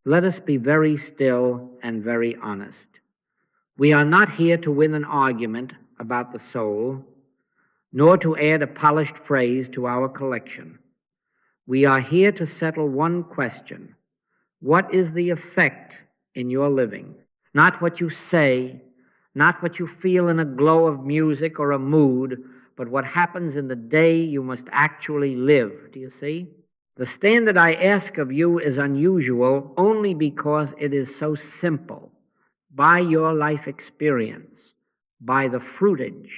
Let us be very still and very honest. We are not here to win an argument about the soul, nor to add a polished phrase to our collection. We are here to settle one question. What is the effect in your living? Not what you say, not what you feel in a glow of music or a mood, but what happens in the day you must actually live. Do you see? The standard I ask of you is unusual only because it is so simple. By your life experience, by the fruitage.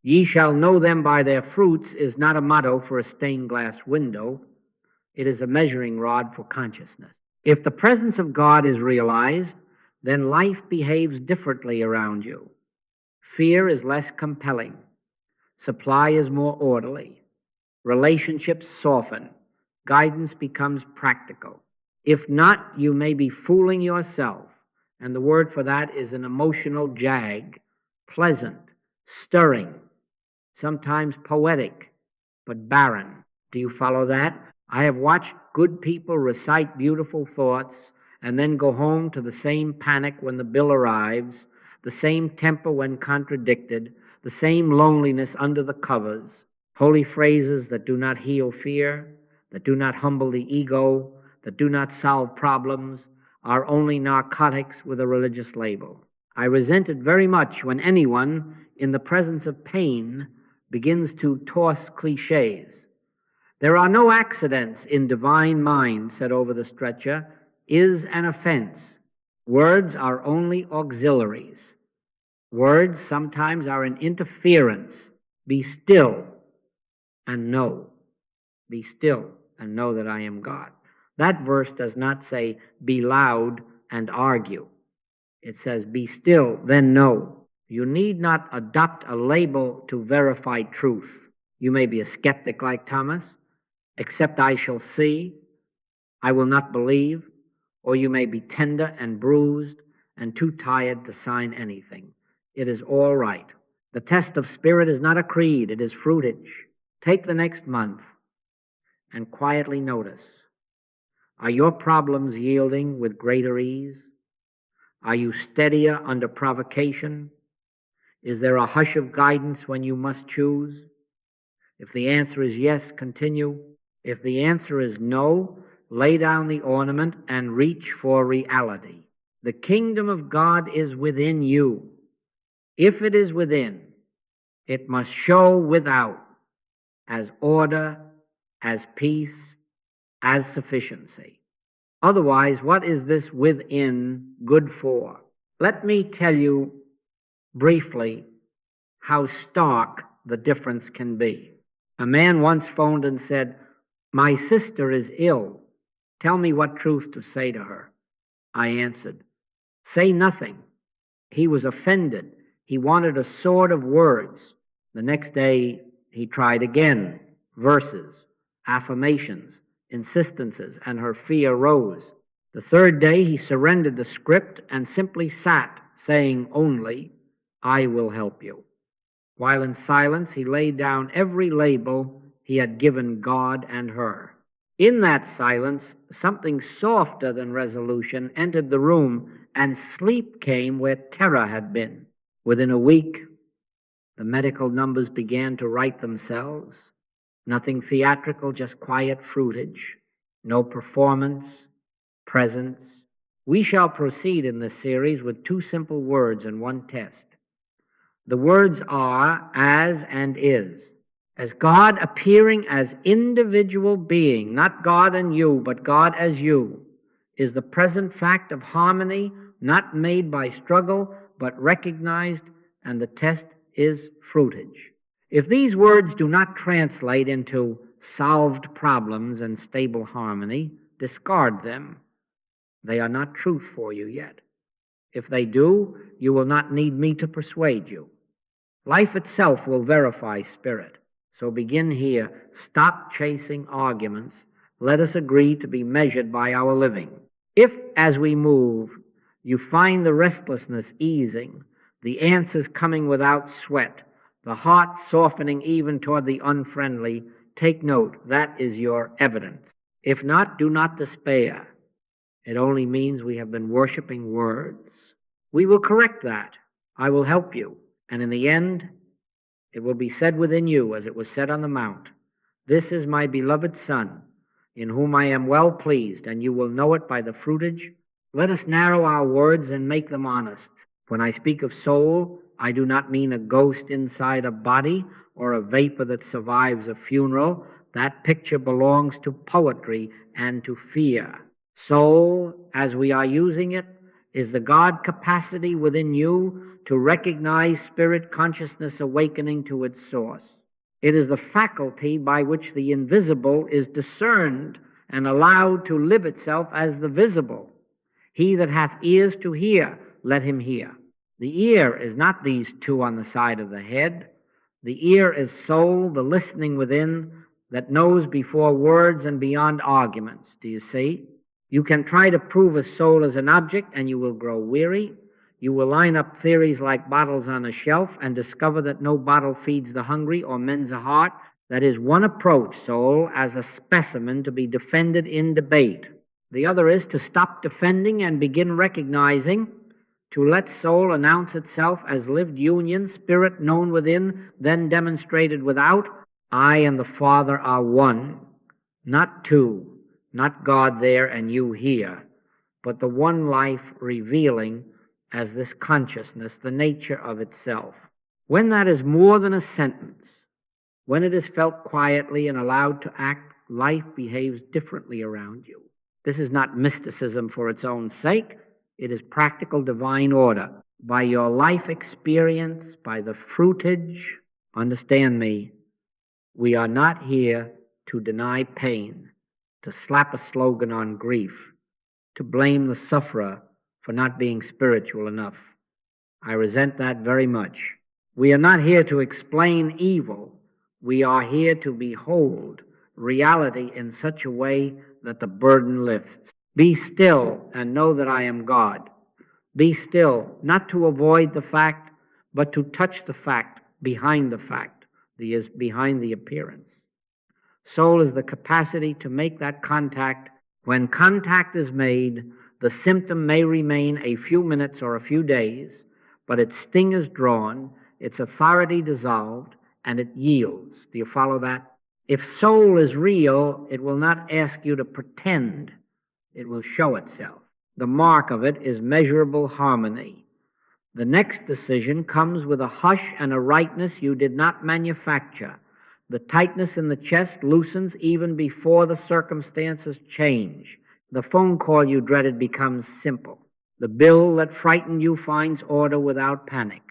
Ye shall know them by their fruits is not a motto for a stained glass window. It is a measuring rod for consciousness. If the presence of God is realized, then life behaves differently around you. Fear is less compelling. Supply is more orderly. Relationships soften. Guidance becomes practical. If not, you may be fooling yourself, and the word for that is an emotional jag, pleasant, stirring, sometimes poetic, but barren. Do you follow that? I have watched good people recite beautiful thoughts and then go home to the same panic when the bill arrives, the same temper when contradicted, the same loneliness under the covers, holy phrases that do not heal fear, that do not humble the ego, that do not solve problems, are only narcotics with a religious label. I resent it very much when anyone, in the presence of pain, begins to toss cliches. There are no accidents in divine mind, said over the stretcher, is an offense. Words are only auxiliaries. Words sometimes are an interference. Be still and know. Be still and know that I am God. That verse does not say, be loud and argue. It says, be still, then know. You need not adopt a label to verify truth. You may be a skeptic like Thomas, except I shall see, I will not believe, or you may be tender and bruised and too tired to sign anything. It is all right. The test of spirit is not a creed, it is fruitage. Take the next month and quietly notice. Are your problems yielding with greater ease? Are you steadier under provocation? Is there a hush of guidance when you must choose? If the answer is yes, continue. If the answer is no, lay down the ornament and reach for reality. The kingdom of God is within you. If it is within, it must show without as order, as peace, as sufficiency. Otherwise, what is this within good for? Let me tell you briefly how stark the difference can be. A man once phoned and said, my sister is ill. Tell me what truth to say to her. I answered, say nothing. He was offended. He wanted a sword of words. The next day he tried again, verses, affirmations, insistences, and her fear rose. The third day he surrendered the script and simply sat, saying only, I will help you. While in silence he laid down every label he had given God and her. In that silence, something softer than resolution entered the room, and sleep came where terror had been. Within a week, the medical numbers began to write themselves. Nothing theatrical, just quiet fruitage. No performance, presence. We shall proceed in this series with two simple words and one test. The words are as and is. As God appearing as individual being, not God and you, but God as you, is the present fact of harmony, not made by struggle, but recognized, and the test is fruitage. If these words do not translate into solved problems and stable harmony, discard them. They are not truth for you yet. If they do, you will not need me to persuade you. Life itself will verify spirit. So begin here. Stop chasing arguments. Let us agree to be measured by our living. If, as we move, you find the restlessness easing, the answers coming without sweat, the heart softening even toward the unfriendly, take note, that is your evidence. If not, do not despair. It only means we have been worshiping words. We will correct that. I will help you. And in the end, it will be said within you, as it was said on the mount, "This is my beloved Son, in whom I am well pleased," and you will know it by the fruitage. Let us narrow our words and make them honest. When I speak of soul, I do not mean a ghost inside a body or a vapor that survives a funeral. That picture belongs to poetry and to fear. Soul, as we are using it, is the God capacity within you to recognize spirit consciousness awakening to its source. It is the faculty by which the invisible is discerned and allowed to live itself as the visible. He that hath ears to hear, let him hear. The ear is not these two on the side of the head. The ear is soul, the listening within, that knows before words and beyond arguments. Do you see? You can try to prove a soul as an object, and you will grow weary. You will line up theories like bottles on a shelf and discover that no bottle feeds the hungry or mends a heart. That is one approach, soul, as a specimen to be defended in debate. The other is to stop defending and begin recognizing, to let soul announce itself as lived union, spirit known within, then demonstrated without. I and the Father are one, not two, not God there and you here, but the one life revealing as this consciousness the nature of itself. When that is more than a sentence, when it is felt quietly and allowed to act, life behaves differently around you. This is not mysticism for its own sake. It is practical divine order. By your life experience, by the fruitage, understand me, we are not here to deny pain, to slap a slogan on grief, to blame the sufferer for not being spiritual enough. I resent that very much. We are not here to explain evil. We are here to behold reality in such a way that the burden lifts. Be still and know that I am God. Be still, not to avoid the fact, but to touch the fact behind the fact, behind the appearance. Soul is the capacity to make that contact. When contact is made, the symptom may remain a few minutes or a few days, but its sting is drawn, its authority dissolved, and it yields. Do you follow that? If soul is real, it will not ask you to pretend. It will show itself. The mark of it is measurable harmony. The next decision comes with a hush and a rightness you did not manufacture. The tightness in the chest loosens even before the circumstances change. The phone call you dreaded becomes simple. The bill that frightened you finds order without panic.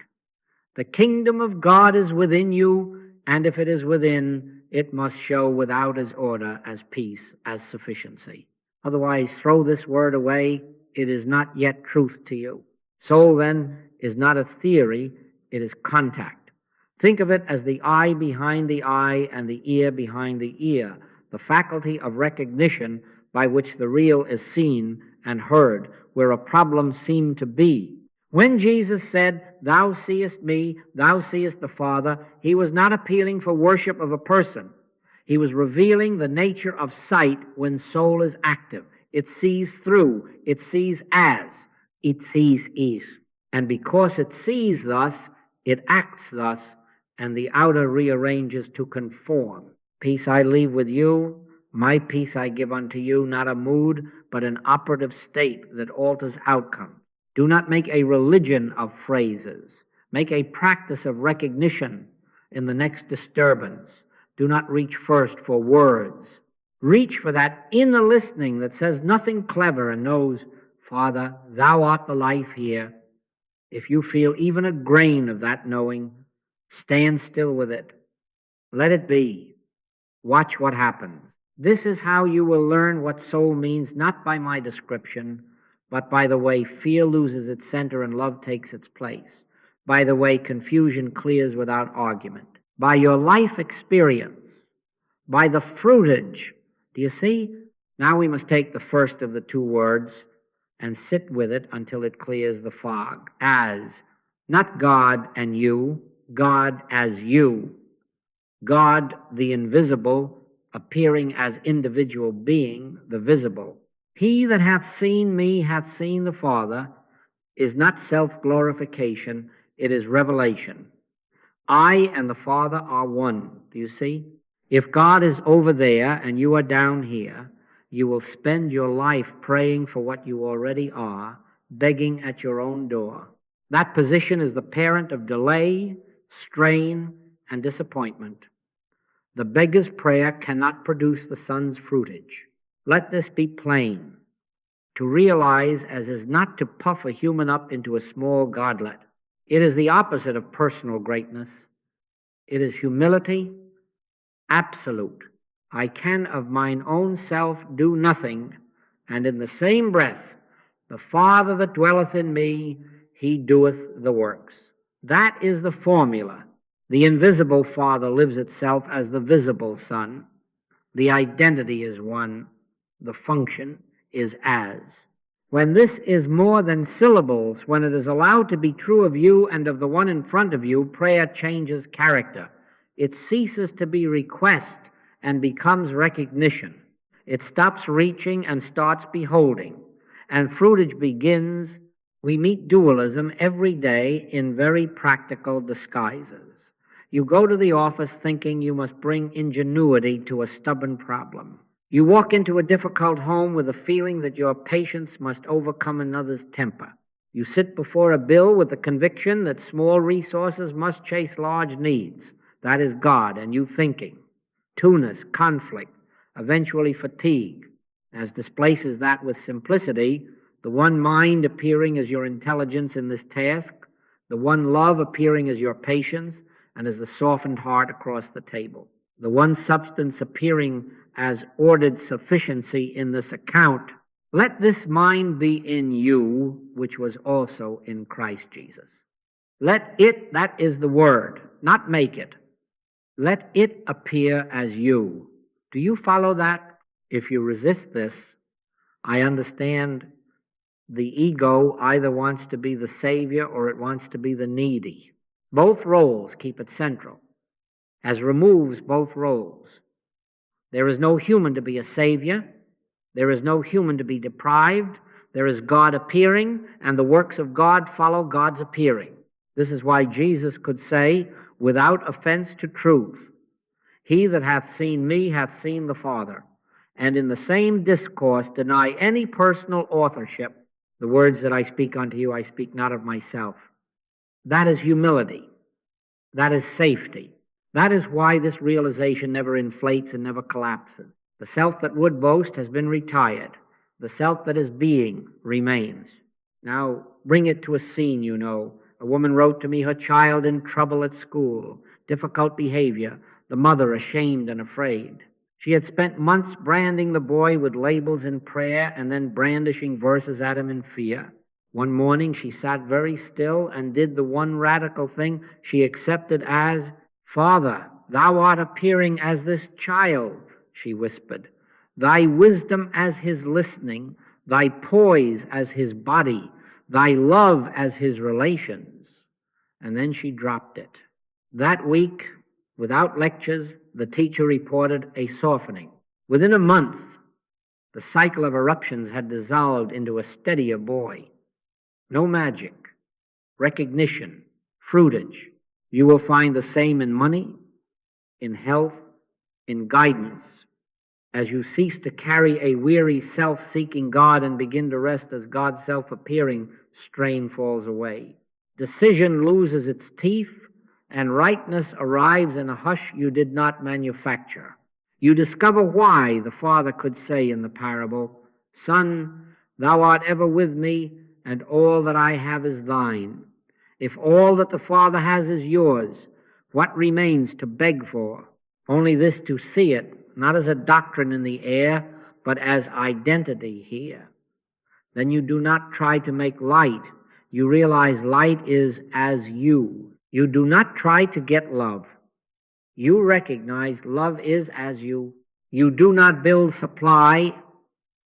The kingdom of God is within you, and if it is within, it must show without as order, as peace, as sufficiency. Otherwise, throw this word away. It is not yet truth to you. Soul, then, is not a theory. It is contact. Think of it as the eye behind the eye and the ear behind the ear, the faculty of recognition by which the real is seen and heard, where a problem seemed to be. When Jesus said, "Thou seest me, thou seest the Father," he was not appealing for worship of a person. He was revealing the nature of sight when soul is active. It sees through, it sees as, it sees is. And because it sees thus, it acts thus, and the outer rearranges to conform. Peace I leave with you, my peace I give unto you, not a mood, but an operative state that alters outcome. Do not make a religion of phrases. Make a practice of recognition in the next disturbance. Do not reach first for words. Reach for that inner listening that says nothing clever and knows, "Father, thou art the life here." If you feel even a grain of that knowing, stand still with it. Let it be. Watch what happens. This is how you will learn what soul means, not by my description, but by the way fear loses its center and love takes its place, by the way confusion clears without argument, by your life experience, by the fruitage. Do you see? Now we must take the first of the two words and sit with it until it clears the fog. As, not God and you, God as you. God, the invisible, appearing as individual being, the visible. He that hath seen me hath seen the Father is not self-glorification, it is revelation. I and the Father are one. Do you see? If God is over there and you are down here, you will spend your life praying for what you already are, begging at your own door. That position is the parent of delay, strain, and disappointment. The beggar's prayer cannot produce the son's fruitage. Let this be plain. To realize as is not to puff a human up into a small godlet. It is the opposite of personal greatness. It is humility, absolute. I can of mine own self do nothing, and in the same breath, the Father that dwelleth in me, he doeth the works. That is the formula. The invisible Father lives itself as the visible Son. The identity is one. The function is as. When this is more than syllables, when it is allowed to be true of you and of the one in front of you, prayer changes character. It ceases to be request and becomes recognition. It stops reaching and starts beholding. And fruitage begins. We meet dualism every day in very practical disguises. You go to the office thinking you must bring ingenuity to a stubborn problem. You walk into a difficult home with a feeling that your patience must overcome another's temper. You sit before a bill with the conviction that small resources must chase large needs. That is God and you thinking. Two-ness, conflict, eventually fatigue, as displaces that with simplicity, the one mind appearing as your intelligence in this task, the one love appearing as your patience, and as the softened heart across the table. The one substance appearing as ordered sufficiency in this account. Let this mind be in you, which was also in Christ Jesus. Let it, that is the word, not make it. Let it appear as you. Do you follow that? If you resist this, I understand the ego either wants to be the savior or it wants to be the needy. Both roles keep it central, as removes both roles. There is no human to be a savior. There is no human to be deprived. There is God appearing, and the works of God follow God's appearing. This is why Jesus could say, without offense to truth, he that hath seen me hath seen the Father. And in the same discourse deny any personal authorship. The words that I speak unto you, I speak not of myself. That is humility. That is safety. That is why this realization never inflates and never collapses. The self that would boast has been retired. The self that is being remains. Now, bring it to a scene, you know. A woman wrote to me her child in trouble at school, difficult behavior, the mother ashamed and afraid. She had spent months branding the boy with labels in prayer and then brandishing verses at him in fear. One morning she sat very still and did the one radical thing she accepted as, Father, thou art appearing as this child, she whispered. Thy wisdom as his listening, thy poise as his body, thy love as his relations. And then she dropped it. That week, without lectures, the teacher reported a softening. Within a month, the cycle of eruptions had dissolved into a steadier boy. No magic, recognition, fruitage. You will find the same in money, in health, in guidance. As you cease to carry a weary self-seeking God and begin to rest as God's self-appearing, strain falls away. Decision loses its teeth, and rightness arrives in a hush you did not manufacture. You discover why the Father could say in the parable, Son, thou art ever with me, and all that I have is thine. If all that the Father has is yours, what remains to beg for? Only this, to see it, not as a doctrine in the air, but as identity here. Then you do not try to make light. You realize light is as you. You do not try to get love. You recognize love is as you. You do not build supply.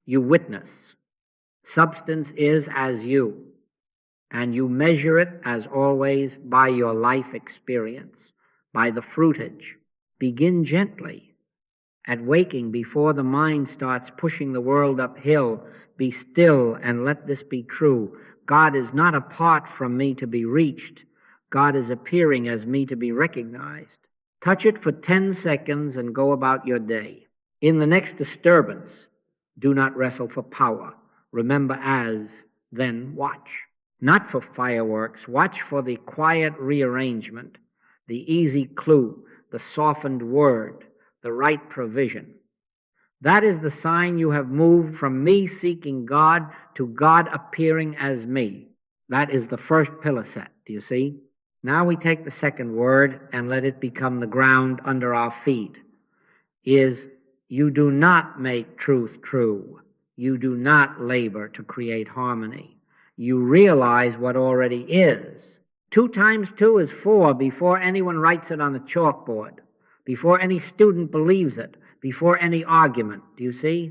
You witness. Substance is as you. And you measure it, as always, by your life experience, by the fruitage. Begin gently, At waking, before the mind starts pushing the world uphill, be still and let this be true. God is not apart from me to be reached. God is appearing as me to be recognized. Touch it for 10 seconds and go about your day. In the next disturbance, do not wrestle for power. Remember as, then watch. Not for fireworks. Watch for the quiet rearrangement, the easy clue, the softened word, the right provision. That is the sign you have moved from me seeking God to God appearing as me. That is the first pillar set, do you see? Now we take the second word and let it become the ground under our feet. Is, you do not make truth true. You do not labor to create harmony. You realize what already is. 2 times 2 is 4 before anyone writes it on a chalkboard, before any student believes it, before any argument. Do you see?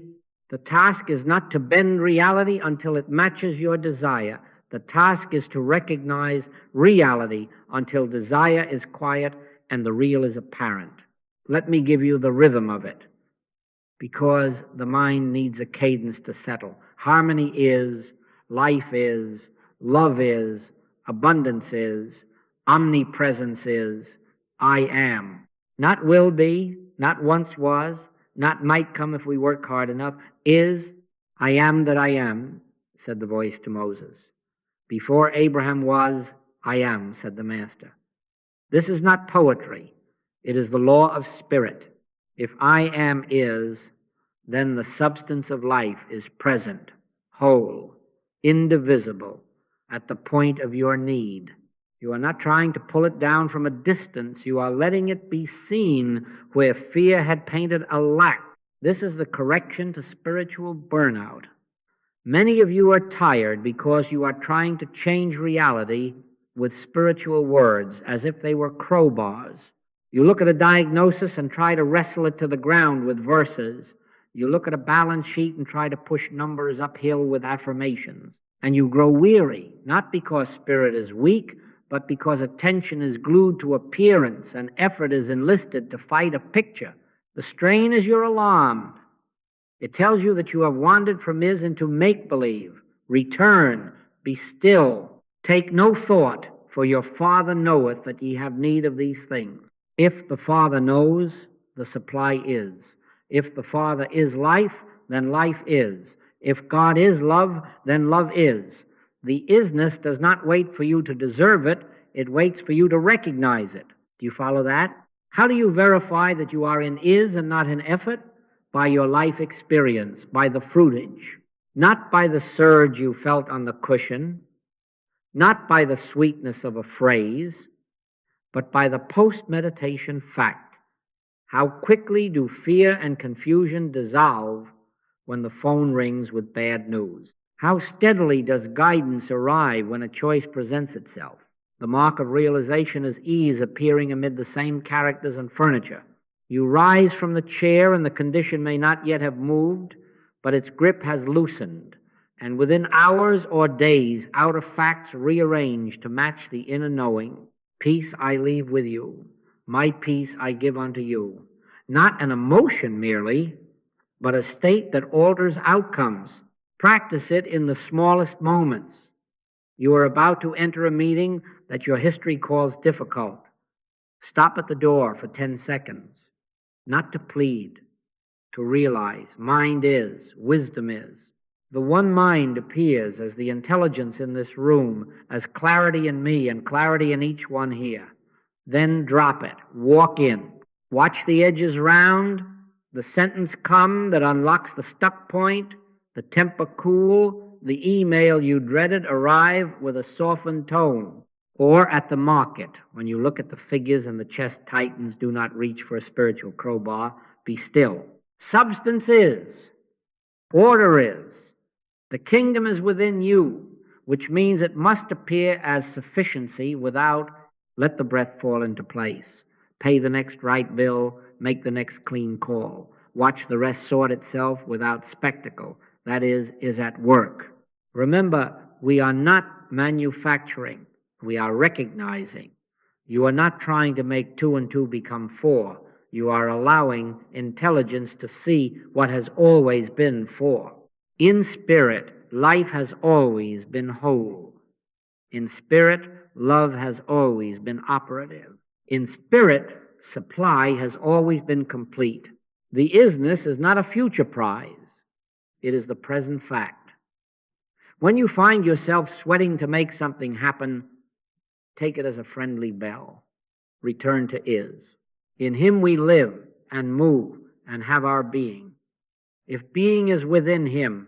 The task is not to bend reality until it matches your desire. The task is to recognize reality until desire is quiet and the real is apparent. Let me give you the rhythm of it, because the mind needs a cadence to settle. Harmony is, life is, love is, abundance is, omnipresence is, I am. Not will be, not once was, not might come if we work hard enough. Is, I am that I am, said the voice to Moses. Before Abraham was, I am, said the Master. This is not poetry. It is the law of spirit. If I am is, then the substance of life is present, whole, indivisible, at the point of your need. You are not trying to pull it down from a distance. You are letting it be seen where fear had painted a lack. This is the correction to spiritual burnout. Many of you are tired because you are trying to change reality with spiritual words as if they were crowbars. You look at a diagnosis and try to wrestle it to the ground with verses. You look at a balance sheet and try to push numbers uphill with affirmations. And you grow weary, not because spirit is weak, but because attention is glued to appearance and effort is enlisted to fight a picture. The strain is your alarm. It tells you that you have wandered from is into make-believe. Return, be still, take no thought, for your Father knoweth that ye have need of these things. If the Father knows, the supply is. If the Father is life, then life is. If God is love, then love is. The isness does not wait for you to deserve it, it waits for you to recognize it. Do you follow that? How do you verify that you are in is and not in effort? By your life experience, by the fruitage. Not by the surge you felt on the cushion, not by the sweetness of a phrase, but by the post-meditation fact. How quickly do fear and confusion dissolve when the phone rings with bad news? How steadily does guidance arrive when a choice presents itself? The mark of realization is ease appearing amid the same characters and furniture. You rise from the chair and the condition may not yet have moved, but its grip has loosened, and within hours or days, outer facts rearrange to match the inner knowing. Peace I leave with you, my peace I give unto you. Not an emotion merely, but a state that alters outcomes. Practice it in the smallest moments. You are about to enter a meeting that your history calls difficult. Stop at the door for 10 seconds. Not to plead, to realize. Mind is, wisdom is. The one mind appears as the intelligence in this room, as clarity in me and clarity in each one here. Then drop it. Walk in. Watch the edges round, the sentence come that unlocks the stuck point, the temper cool, the email you dreaded arrive with a softened tone. Or at the market, when you look at the figures and the chest tightens, do not reach for a spiritual crowbar, be still. Substance is, order is, the kingdom is within you, which means it must appear as sufficiency without, let the breath fall into place. Pay the next right bill, make the next clean call. Watch the rest sort itself without spectacle, that is at work. Remember, we are not manufacturing. We are recognizing. You are not trying to make 2 and 2 become 4. You are allowing intelligence to see what has always been for. In spirit, life has always been whole. In spirit, love has always been operative. In spirit, supply has always been complete. The isness is not a future prize. It is the present fact. When you find yourself sweating to make something happen, take it as a friendly bell. Return to is. In him we live and move and have our being. If being is within him,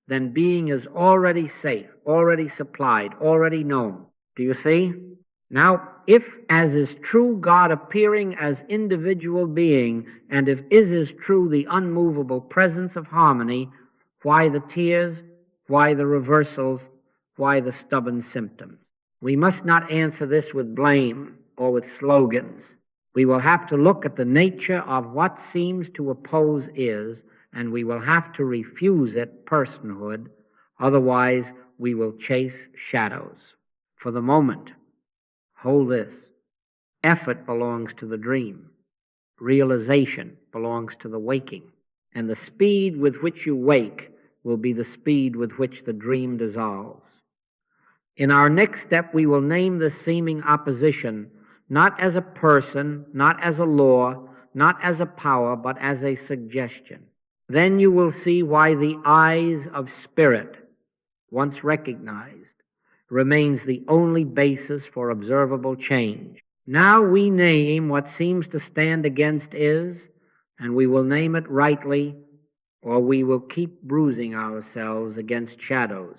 then being is already safe, already supplied, already known. Do you see? Now, if, as is true, God appearing as individual being, and if is true, the unmovable presence of harmony, why the tears? Why the reversals? Why the stubborn symptoms? We must not answer this with blame or with slogans. We will have to look at the nature of what seems to oppose is, and we will have to refuse it personhood. Otherwise, we will chase shadows. For the moment, hold this. Effort belongs to the dream. Realization belongs to the waking. And the speed with which you wake will be the speed with which the dream dissolves. In our next step, we will name the seeming opposition not as a person, not as a law, not as a power, but as a suggestion. Then you will see why the eyes of spirit, once recognized, remains the only basis for observable change. Now we name what seems to stand against is, and we will name it rightly, or we will keep bruising ourselves against shadows.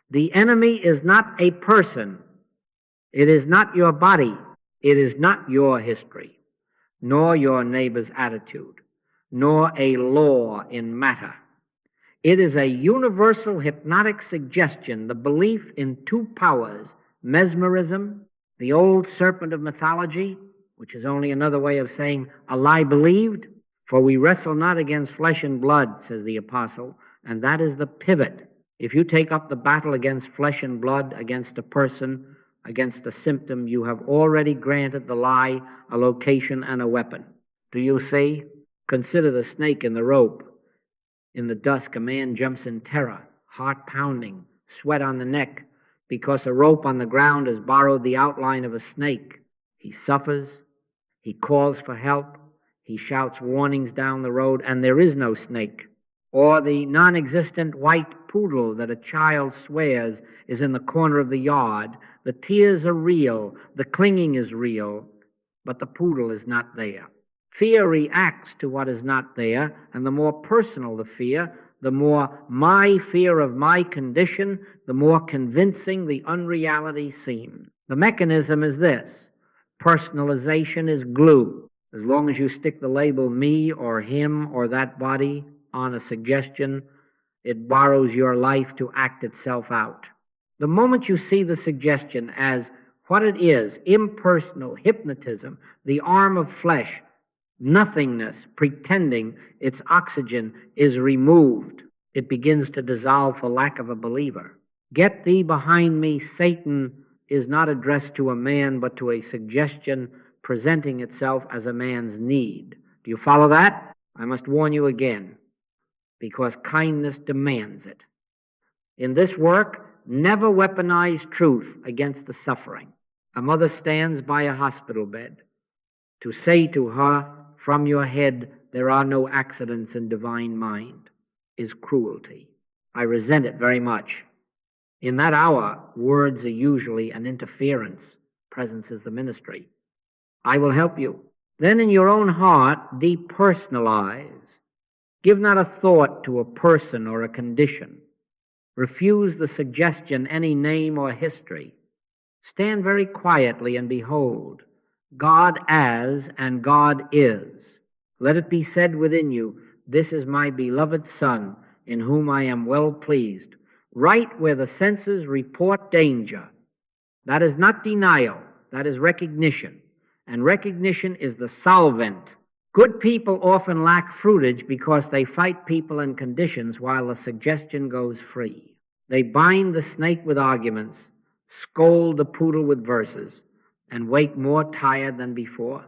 The enemy is not a person. It is not your body. It is not your history, nor your neighbor's attitude, nor a law in matter. It is a universal hypnotic suggestion, the belief in two powers, mesmerism, the old serpent of mythology, which is only another way of saying a lie believed, for we wrestle not against flesh and blood, says the apostle, and that is the pivot. If you take up the battle against flesh and blood, against a person, against a symptom, you have already granted the lie a location and a weapon. Do you see? Consider the snake in the rope. In the dusk, a man jumps in terror, heart pounding, sweat on the neck, because a rope on the ground has borrowed the outline of a snake. He suffers, he calls for help, he shouts warnings down the road, and there is no snake. Or the non-existent white poodle that a child swears is in the corner of the yard. The tears are real, the clinging is real, but the poodle is not there. Fear reacts to what is not there, and the more personal the fear, the more my fear of my condition, the more convincing the unreality seems. The mechanism is this. Personalization is glue. As long as you stick the label me or him or that body on a suggestion, it borrows your life to act itself out. The moment you see the suggestion as what it is, impersonal, hypnotism, the arm of flesh, nothingness, pretending its oxygen is removed, it begins to dissolve for lack of a believer. Get thee behind me, Satan, is not addressed to a man, but to a suggestion presenting itself as a man's need. Do you follow that? I must warn you again, because kindness demands it. In this work, never weaponize truth against the suffering. A mother stands by a hospital bed. To say to her, from your head there are no accidents in divine mind, is cruelty. I resent it very much. In that hour, words are usually an interference. Presence is the ministry. I will help you. Then in your own heart, depersonalize. Give not a thought to a person or a condition. Refuse the suggestion any name or history. Stand very quietly and behold, God as and God is. Let it be said within you, this is my beloved Son, in whom I am well pleased. Right where the senses report danger. That is not denial, that is recognition. And recognition is the solvent. Good people often lack fruitage because they fight people and conditions while the suggestion goes free. They bind the snake with arguments, scold the poodle with verses, and wake more tired than before.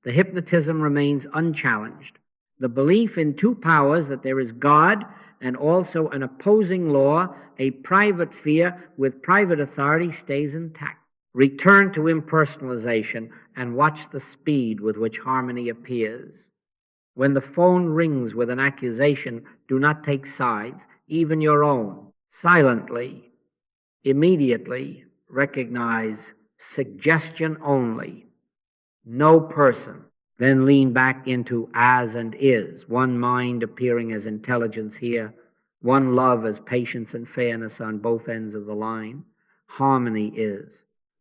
The hypnotism remains unchallenged. The belief in two powers, that there is God and also an opposing law, a private fear with private authority, stays intact. Return to impersonalization and watch the speed with which harmony appears. When the phone rings with an accusation, do not take sides, even your own. Silently, immediately recognize suggestion only, no person. Then lean back into as and is, one mind appearing as intelligence here, one love as patience and fairness on both ends of the line. Harmony is.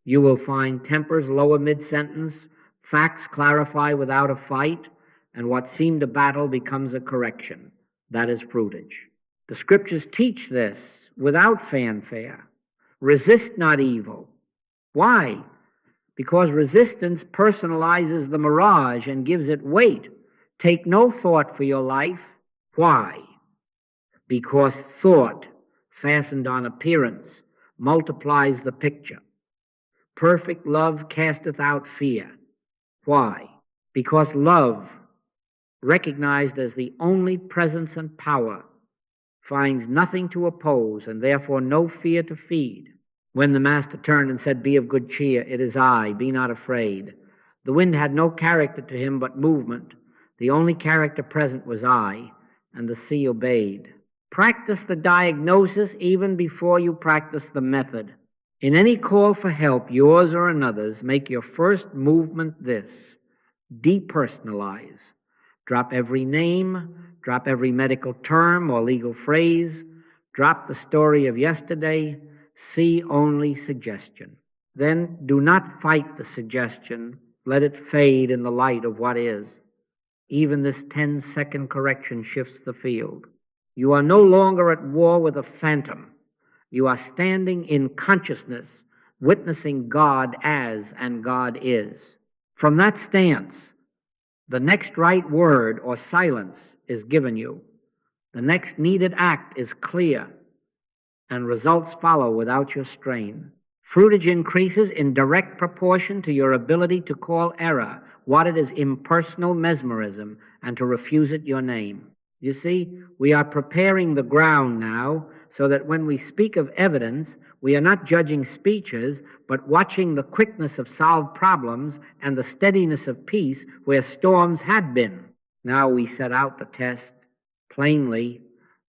You will find tempers lower mid-sentence, facts clarify without a fight, and what seemed a battle becomes a correction. That is fruitage. The scriptures teach this without fanfare. Resist not evil. Why? Because resistance personalizes the mirage and gives it weight. Take no thought for your life. Why? Because thought, fastened on appearance, multiplies the picture. Perfect love casteth out fear. Why? Because love, recognized as the only presence and power, finds nothing to oppose and therefore no fear to feed. When the master turned and said, "Be of good cheer, it is I, be not afraid," the wind had no character to him but movement. The only character present was I, and the sea obeyed. Practice the diagnosis even before you practice the method. In any call for help, yours or another's, make your first movement this: depersonalize. Drop every name, drop every medical term or legal phrase, drop the story of yesterday, see only suggestion. Then do not fight the suggestion, let it fade in the light of what is. Even this 10-second correction shifts the field. You are no longer at war with a phantom. You are standing in consciousness, witnessing God as and God is. From that stance, the next right word or silence is given you. The next needed act is clear, and results follow without your strain. Fruitage increases in direct proportion to your ability to call error what it is impersonal mesmerism and to refuse it your name. You see, we are preparing the ground now so that when we speak of evidence, we are not judging speeches, but watching the quickness of solved problems and the steadiness of peace where storms had been. Now we set out the test plainly,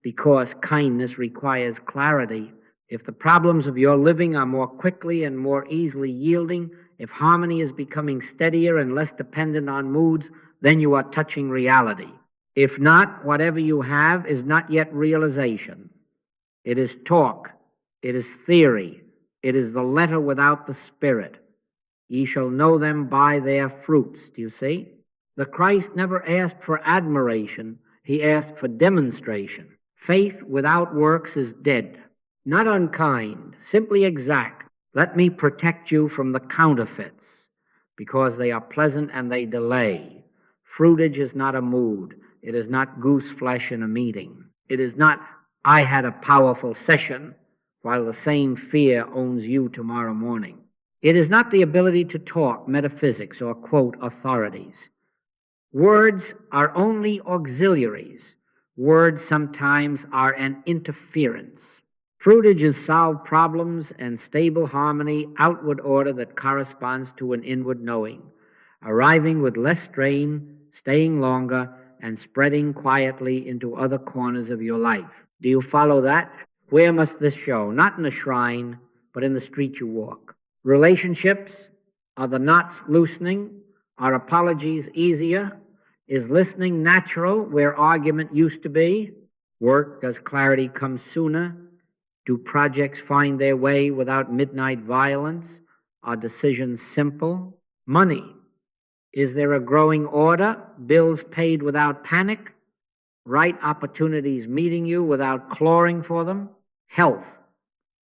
because kindness requires clarity. If the problems of your living are more quickly and more easily yielding, if harmony is becoming steadier and less dependent on moods, then you are touching reality. If not, whatever you have is not yet realization. It is talk. It is theory. It is the letter without the spirit. Ye shall know them by their fruits. Do you see? The Christ never asked for admiration. He asked for demonstration. Faith without works is dead. Not unkind, simply exact. Let me protect you from the counterfeits, because they are pleasant and they delay. Fruitage is not a mood. It is not goose flesh in a meeting. It is not, I had a powerful session, while the same fear owns you tomorrow morning. It is not the ability to talk metaphysics or quote authorities. Words are only auxiliaries. Words sometimes are an interference. Fruitage is solved problems and stable harmony, outward order that corresponds to an inward knowing, arriving with less strain, staying longer, and spreading quietly into other corners of your life. Do you follow that? Where must this show? Not in a shrine, but in the street you walk. Relationships, are the knots loosening? Are apologies easier? Is listening natural where argument used to be? Work, does clarity come sooner? Do projects find their way without midnight violence? Are decisions simple? Money, is there a growing order? Bills paid without panic? Right opportunities meeting you without clawing for them? Health,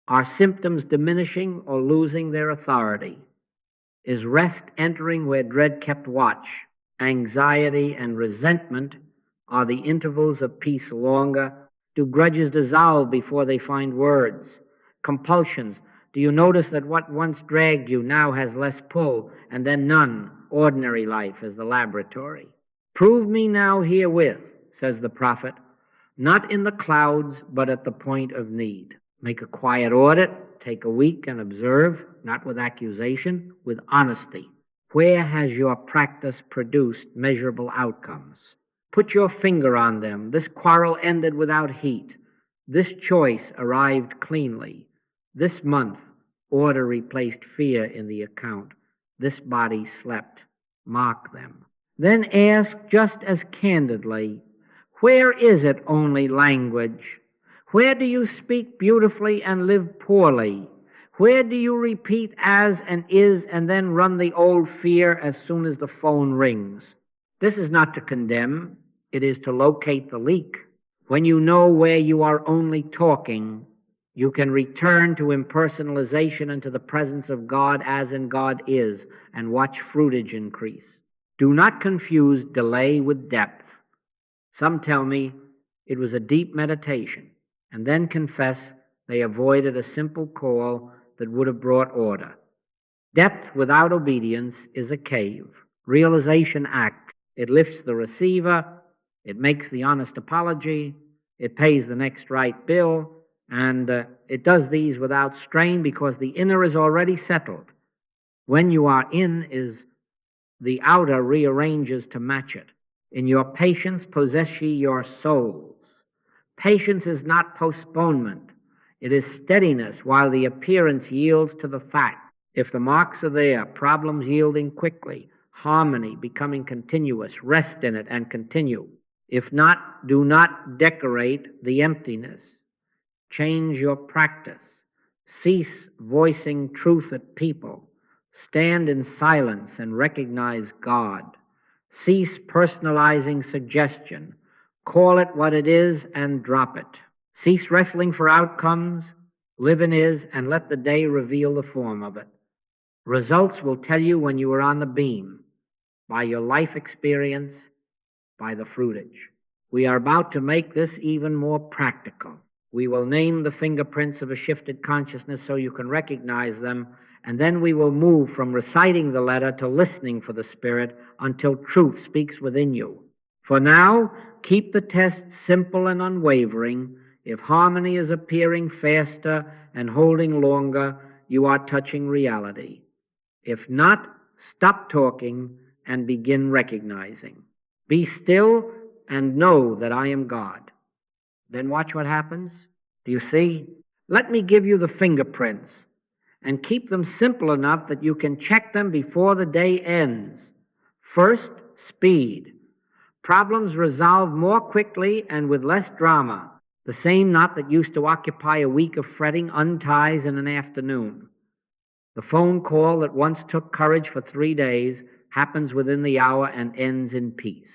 are symptoms diminishing or losing their authority? Is rest entering where dread kept watch? Anxiety and resentment, are the intervals of peace longer? Do grudges dissolve before they find words? Compulsions, do you notice that what once dragged you now has less pull and then none? ordinary life as the laboratory. Prove me now herewith, says the prophet, not in the clouds, but at the point of need. Make a quiet audit, take a week and observe, not with accusation, with honesty. Where has your practice produced measurable outcomes? Put your finger on them. This quarrel ended without heat. This choice arrived cleanly. This month, order replaced fear in the account. This body slept. Mark them. Then ask just as candidly, where is it only language? Where do you speak beautifully and live poorly? Where do you repeat as and is and then run the old fear as soon as the phone rings? This is not to condemn. It is to locate the leak. When you know where you are only talking, you can return to impersonalization and to the presence of God as in God is, and watch fruitage increase. Do not confuse delay with depth. Some tell me it was a deep meditation, and then confess they avoided a simple call that would have brought order. Depth without obedience is a cave. Realization acts. It lifts the receiver, it makes the honest apology, it pays the next right bill, and it does these without strain because the inner is already settled. When you are in, is the outer rearranges to match it. In your patience possess ye your souls. Patience is not postponement. It is steadiness while the appearance yields to the fact. If the marks are there, problems yielding quickly, harmony becoming continuous, rest in it and continue. If not, do not decorate the emptiness. Change your practice. Cease voicing truth at people. Stand in silence and recognize God. Cease personalizing suggestion. Call it what it is and drop it. Cease wrestling for outcomes. Live in is and let the day reveal the form of it. Results will tell you when you are on the beam, by your life experience, by the fruitage. We are about to make this even more practical. We will name the fingerprints of a shifted consciousness so you can recognize them, and then we will move from reciting the letter to listening for the Spirit until truth speaks within you. For now, keep the test simple and unwavering. If harmony is appearing faster and holding longer, you are touching reality. If not, stop talking and begin recognizing. Be still and know that I am God. Then watch what happens. Do you see? Let me give you the fingerprints and keep them simple enough that you can check them before the day ends. First, speed. Problems resolve more quickly and with less drama. The same knot that used to occupy a week of fretting unties in an afternoon. The phone call that once took courage for 3 days happens within the hour and ends in peace.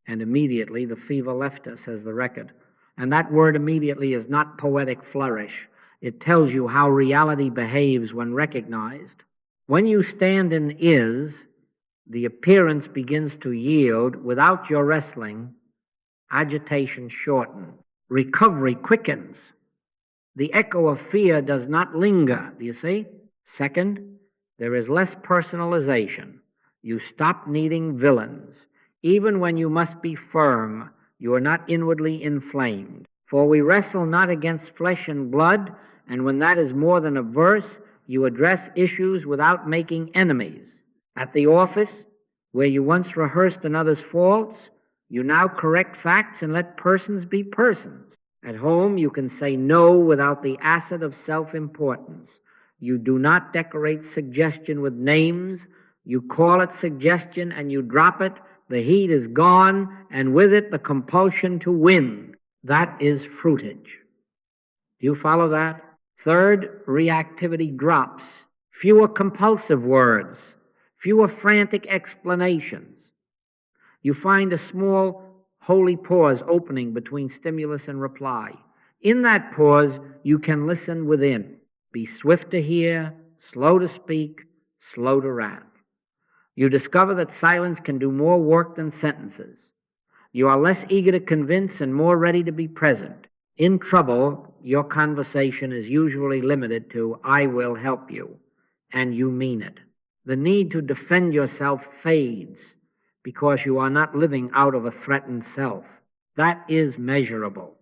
And immediately the fever left her, says the record. And that word immediately is not poetic flourish. It tells you how reality behaves when recognized. When you stand in is, the appearance begins to yield without your wrestling. Agitation shortens. Recovery quickens. The echo of fear does not linger. Do you see? Second, there is less personalization. You stop needing villains. Even when you must be firm, you are not inwardly inflamed. For we wrestle not against flesh and blood, and when that is more than a verse, you address issues without making enemies. At the office, where you once rehearsed another's faults, you now correct facts and let persons be persons. At home, you can say no without the acid of self-importance. You do not decorate suggestion with names. You call it suggestion and you drop it. The heat is gone, and with it the compulsion to win. That is fruitage. Do you follow that? Third, reactivity drops. Fewer compulsive words. Fewer frantic explanations. You find a small, holy pause opening between stimulus and reply. In that pause, you can listen within. Be swift to hear, slow to speak, slow to wrath. You discover that silence can do more work than sentences. You are less eager to convince and more ready to be present. In trouble, your conversation is usually limited to, I will help you, and you mean it. The need to defend yourself fades because you are not living out of a threatened self. That is measurable.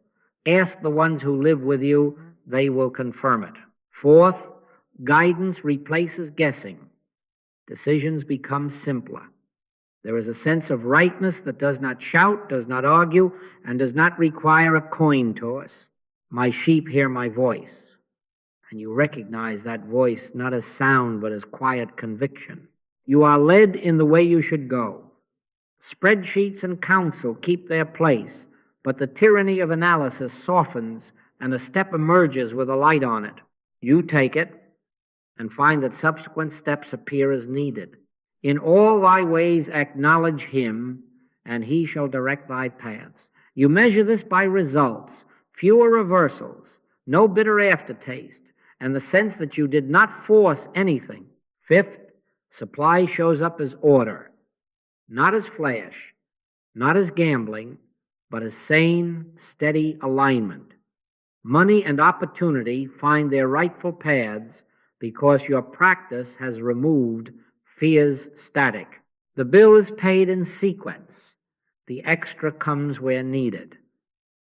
Ask the ones who live with you, they will confirm it. Fourth, guidance replaces guessing. Decisions become simpler. There is a sense of rightness that does not shout, does not argue, and does not require a coin toss. My sheep hear my voice. And you recognize that voice not as sound but as quiet conviction. You are led in the way you should go. Spreadsheets and counsel keep their place, but the tyranny of analysis softens and a step emerges with a light on it. You take it and find that subsequent steps appear as needed. In all thy ways acknowledge him, and he shall direct thy paths. You measure this by results, fewer reversals, no bitter aftertaste, and the sense that you did not force anything. Fifth, supply shows up as order, not as flash, not as gambling, but as sane, steady alignment. Money and opportunity find their rightful paths because your practice has removed fear's static. The bill is paid in sequence. The extra comes where needed.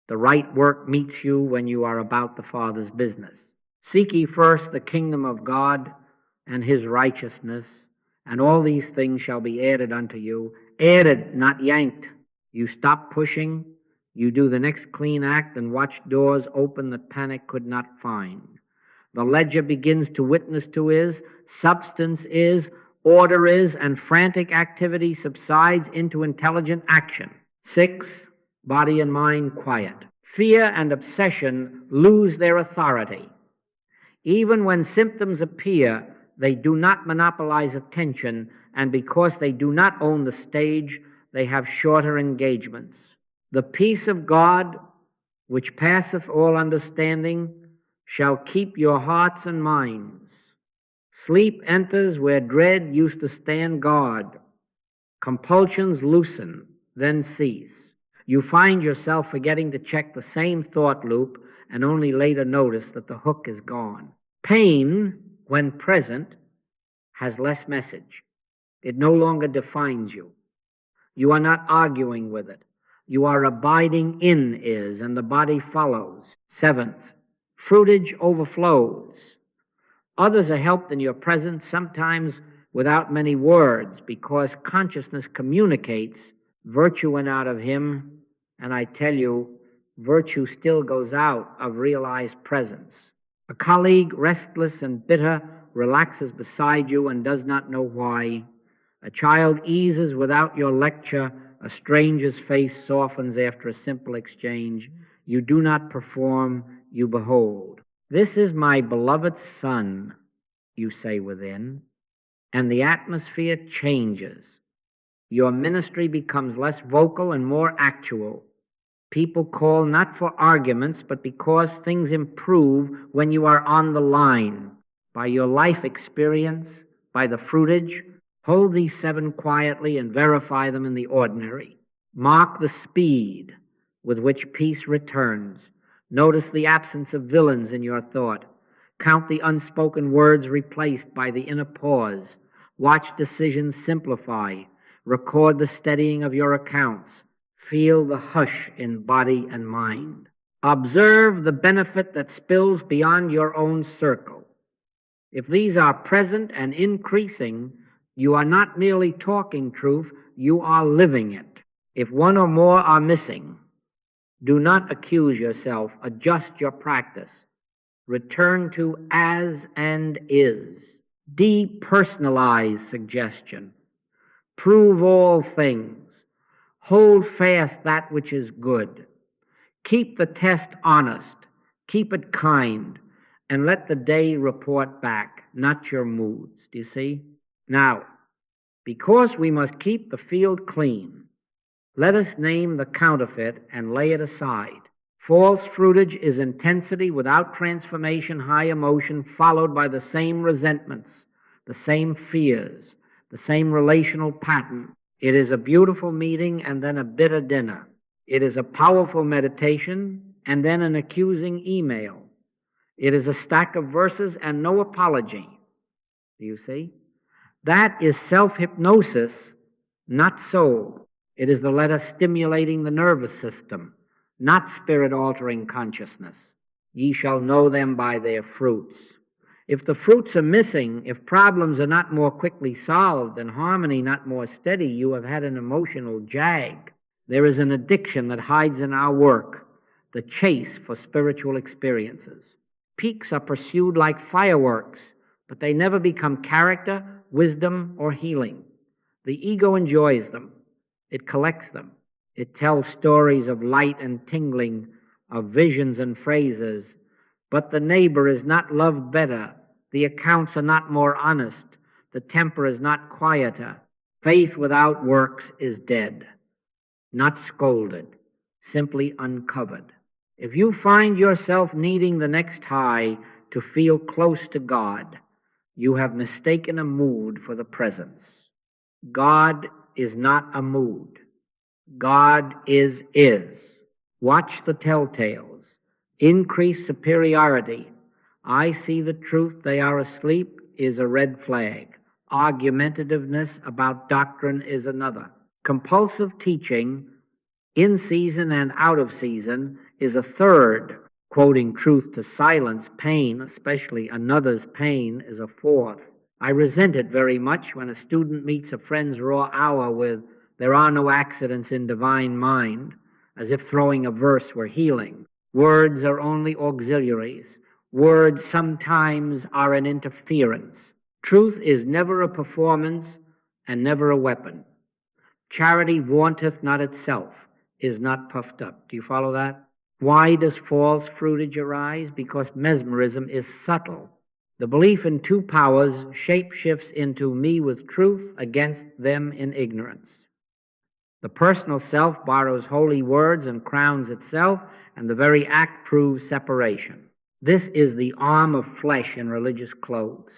The right work meets you when you are about the Father's business. Seek ye first the kingdom of God and his righteousness, and all these things shall be added unto you. Added, not yanked. You stop pushing, you do the next clean act, and watch doors open that panic could not find. The ledger begins to witness to is, substance is, order is, and frantic activity subsides into intelligent action. 6, body and mind quiet. Fear and obsession lose their authority. Even when symptoms appear, they do not monopolize attention, and because they do not own the stage, they have shorter engagements. The peace of God, which passeth all understanding, shall keep your hearts and minds. Sleep enters where dread used to stand guard. Compulsions loosen, then cease. You find yourself forgetting to check the same thought loop and only later notice that the hook is gone. Pain, when present, has less message. It no longer defines you. You are not arguing with it. You are abiding in is, and the body follows. 7th, fruitage overflows. Others are helped in your presence, sometimes without many words, because consciousness communicates virtue went out of him, and I tell you, virtue still goes out of realized presence. A colleague, restless and bitter, relaxes beside you and does not know why. A child eases without your lecture. A stranger's face softens after a simple exchange. You do not perform, you behold. This is my beloved Son, you say within, and the atmosphere changes. Your ministry becomes less vocal and more actual. People call not for arguments, but because things improve when you are on the line. By your life experience, by the fruitage, hold these 7 quietly and verify them in the ordinary. Mark the speed with which peace returns. Notice the absence of villains in your thought. Count the unspoken words replaced by the inner pause. Watch decisions simplify. Record the steadying of your accounts. Feel the hush in body and mind. Observe the benefit that spills beyond your own circle. If these are present and increasing, you are not merely talking truth, you are living it. If one or more are missing, do not accuse yourself. Adjust your practice. Return to as and is. Depersonalize suggestion. Prove all things. Hold fast that which is good. Keep the test honest. Keep it kind. And let the day report back, not your moods. Do you see? Now, because we must keep the field clean, let us name the counterfeit and lay it aside. False fruitage is intensity without transformation, high emotion, followed by the same resentments, the same fears, the same relational pattern. It is a beautiful meeting and then a bitter dinner. It is a powerful meditation and then an accusing email. It is a stack of verses and no apology. Do you see? That is self-hypnosis, not soul. It is the letter stimulating the nervous system, not spirit-altering consciousness. Ye shall know them by their fruits. If the fruits are missing, if problems are not more quickly solved and harmony not more steady, you have had an emotional jag. There is an addiction that hides in our work, the chase for spiritual experiences. Peaks are pursued like fireworks, but they never become character, wisdom, or healing. The ego enjoys them. It collects them. It tells stories of light and tingling, of visions and phrases. But the neighbor is not loved better. The accounts are not more honest. The temper is not quieter. Faith without works is dead, not scolded, simply uncovered. If you find yourself needing the next high to feel close to God, you have mistaken a mood for the presence. God is not a mood. God is. Watch the telltales. Increase superiority. I see the truth, they are asleep is a red flag. Argumentativeness about doctrine is another. Compulsive teaching, in season and out of season, is a third. Quoting truth to silence pain, especially another's pain, is a fourth. I resent it very much when a student meets a friend's raw hour with, "There are no accidents in divine mind," as if throwing a verse were healing. Words are only auxiliaries. Words sometimes are an interference. Truth is never a performance and never a weapon. Charity vaunteth not itself, is not puffed up. Do you follow that? Why does false fruitage arise? Because mesmerism is subtle. The belief in two powers shapeshifts into me with truth against them in ignorance. The personal self borrows holy words and crowns itself, and the very act proves separation. This is the arm of flesh in religious clothes.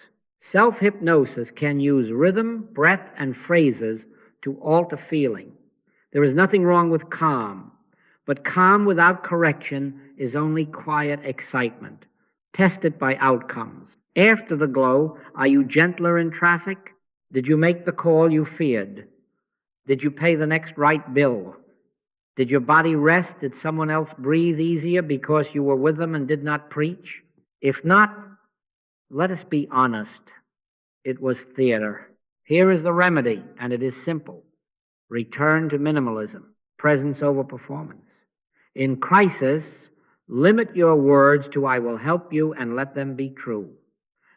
Self-hypnosis can use rhythm, breath, and phrases to alter feeling. There is nothing wrong with calm, but calm without correction is only quiet excitement. Test it by outcomes. After the glow, are you gentler in traffic? Did you make the call you feared? Did you pay the next right bill? Did your body rest? Did someone else breathe easier because you were with them and did not preach? If not, let us be honest. It was theater. Here is the remedy, and it is simple. Return to minimalism, presence over performance. In crisis, limit your words to "I will help you," and let them be true.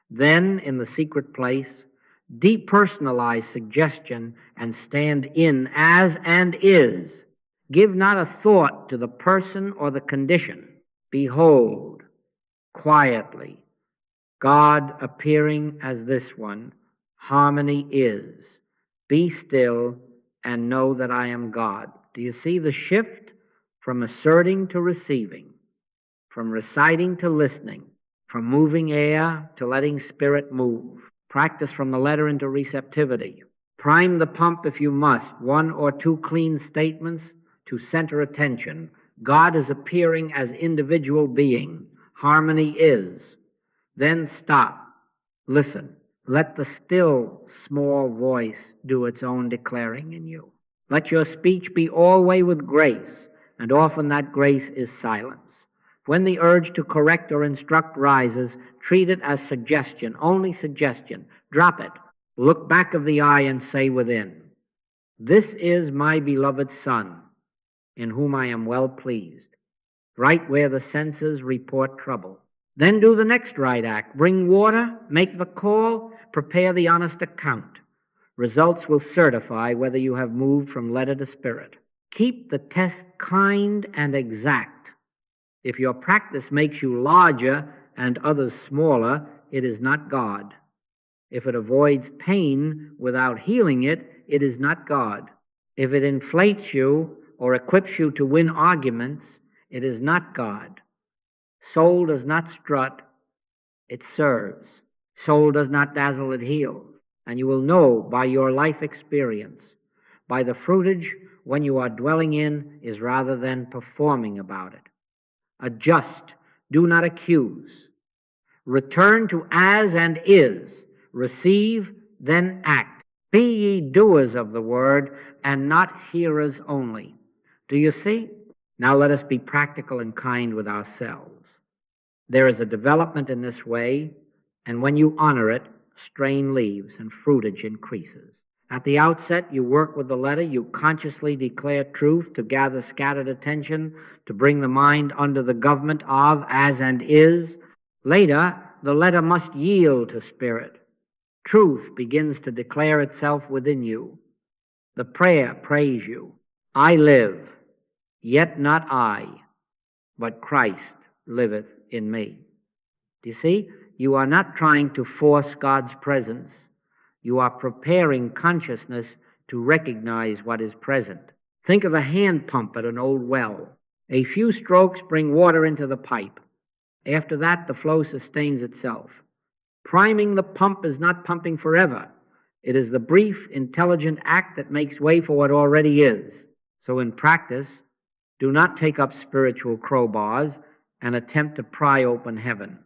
Then, in the secret place, depersonalize suggestion and stand in as and is. Give not a thought to the person or the condition. Behold, quietly, God appearing as this one, harmony is. Be still and know that I am God. Do you see the shift from asserting to receiving, from reciting to listening, from moving air to letting spirit move? Practice from the letter into receptivity. Prime the pump if you must, one or two clean statements to center attention. God is appearing as individual being. Harmony is. Then stop. Listen. Let the still, small voice do its own declaring in you. Let your speech be always with grace, and often that grace is silence. When the urge to correct or instruct rises, treat it as suggestion, only suggestion. Drop it. Look back of the eye and say within, "This is my beloved Son, in whom I am well pleased," right where the senses report trouble. Then do the next right act. Bring water, make the call, prepare the honest account. Results will certify whether you have moved from letter to spirit. Keep the test kind and exact. If your practice makes you larger and others smaller, it is not God. If it avoids pain without healing it, it is not God. If it inflates you or equips you to win arguments, it is not God. Soul does not strut, it serves. Soul does not dazzle, it heals. And you will know by your life experience, by the fruitage when you are dwelling in is rather than performing about it. Adjust, do not accuse. Return to as and is. Receive, then act. Be ye doers of the word, and not hearers only. Do you see? Now let us be practical and kind with ourselves. There is a development in this way, and when you honor it, strain leaves and fruitage increases. At the outset, you work with the letter, you consciously declare truth to gather scattered attention, to bring the mind under the government of as and is. Later, the letter must yield to spirit. Truth begins to declare itself within you. The prayer prays you. I live, yet not I, but Christ liveth in me. Do you see? You are not trying to force God's presence. You are preparing consciousness to recognize what is present. Think of a hand pump at an old well. A few strokes bring water into the pipe. After that, the flow sustains itself. Priming the pump is not pumping forever. It is the brief, intelligent act that makes way for what already is. So in practice, do not take up spiritual crowbars and attempt to pry open heaven.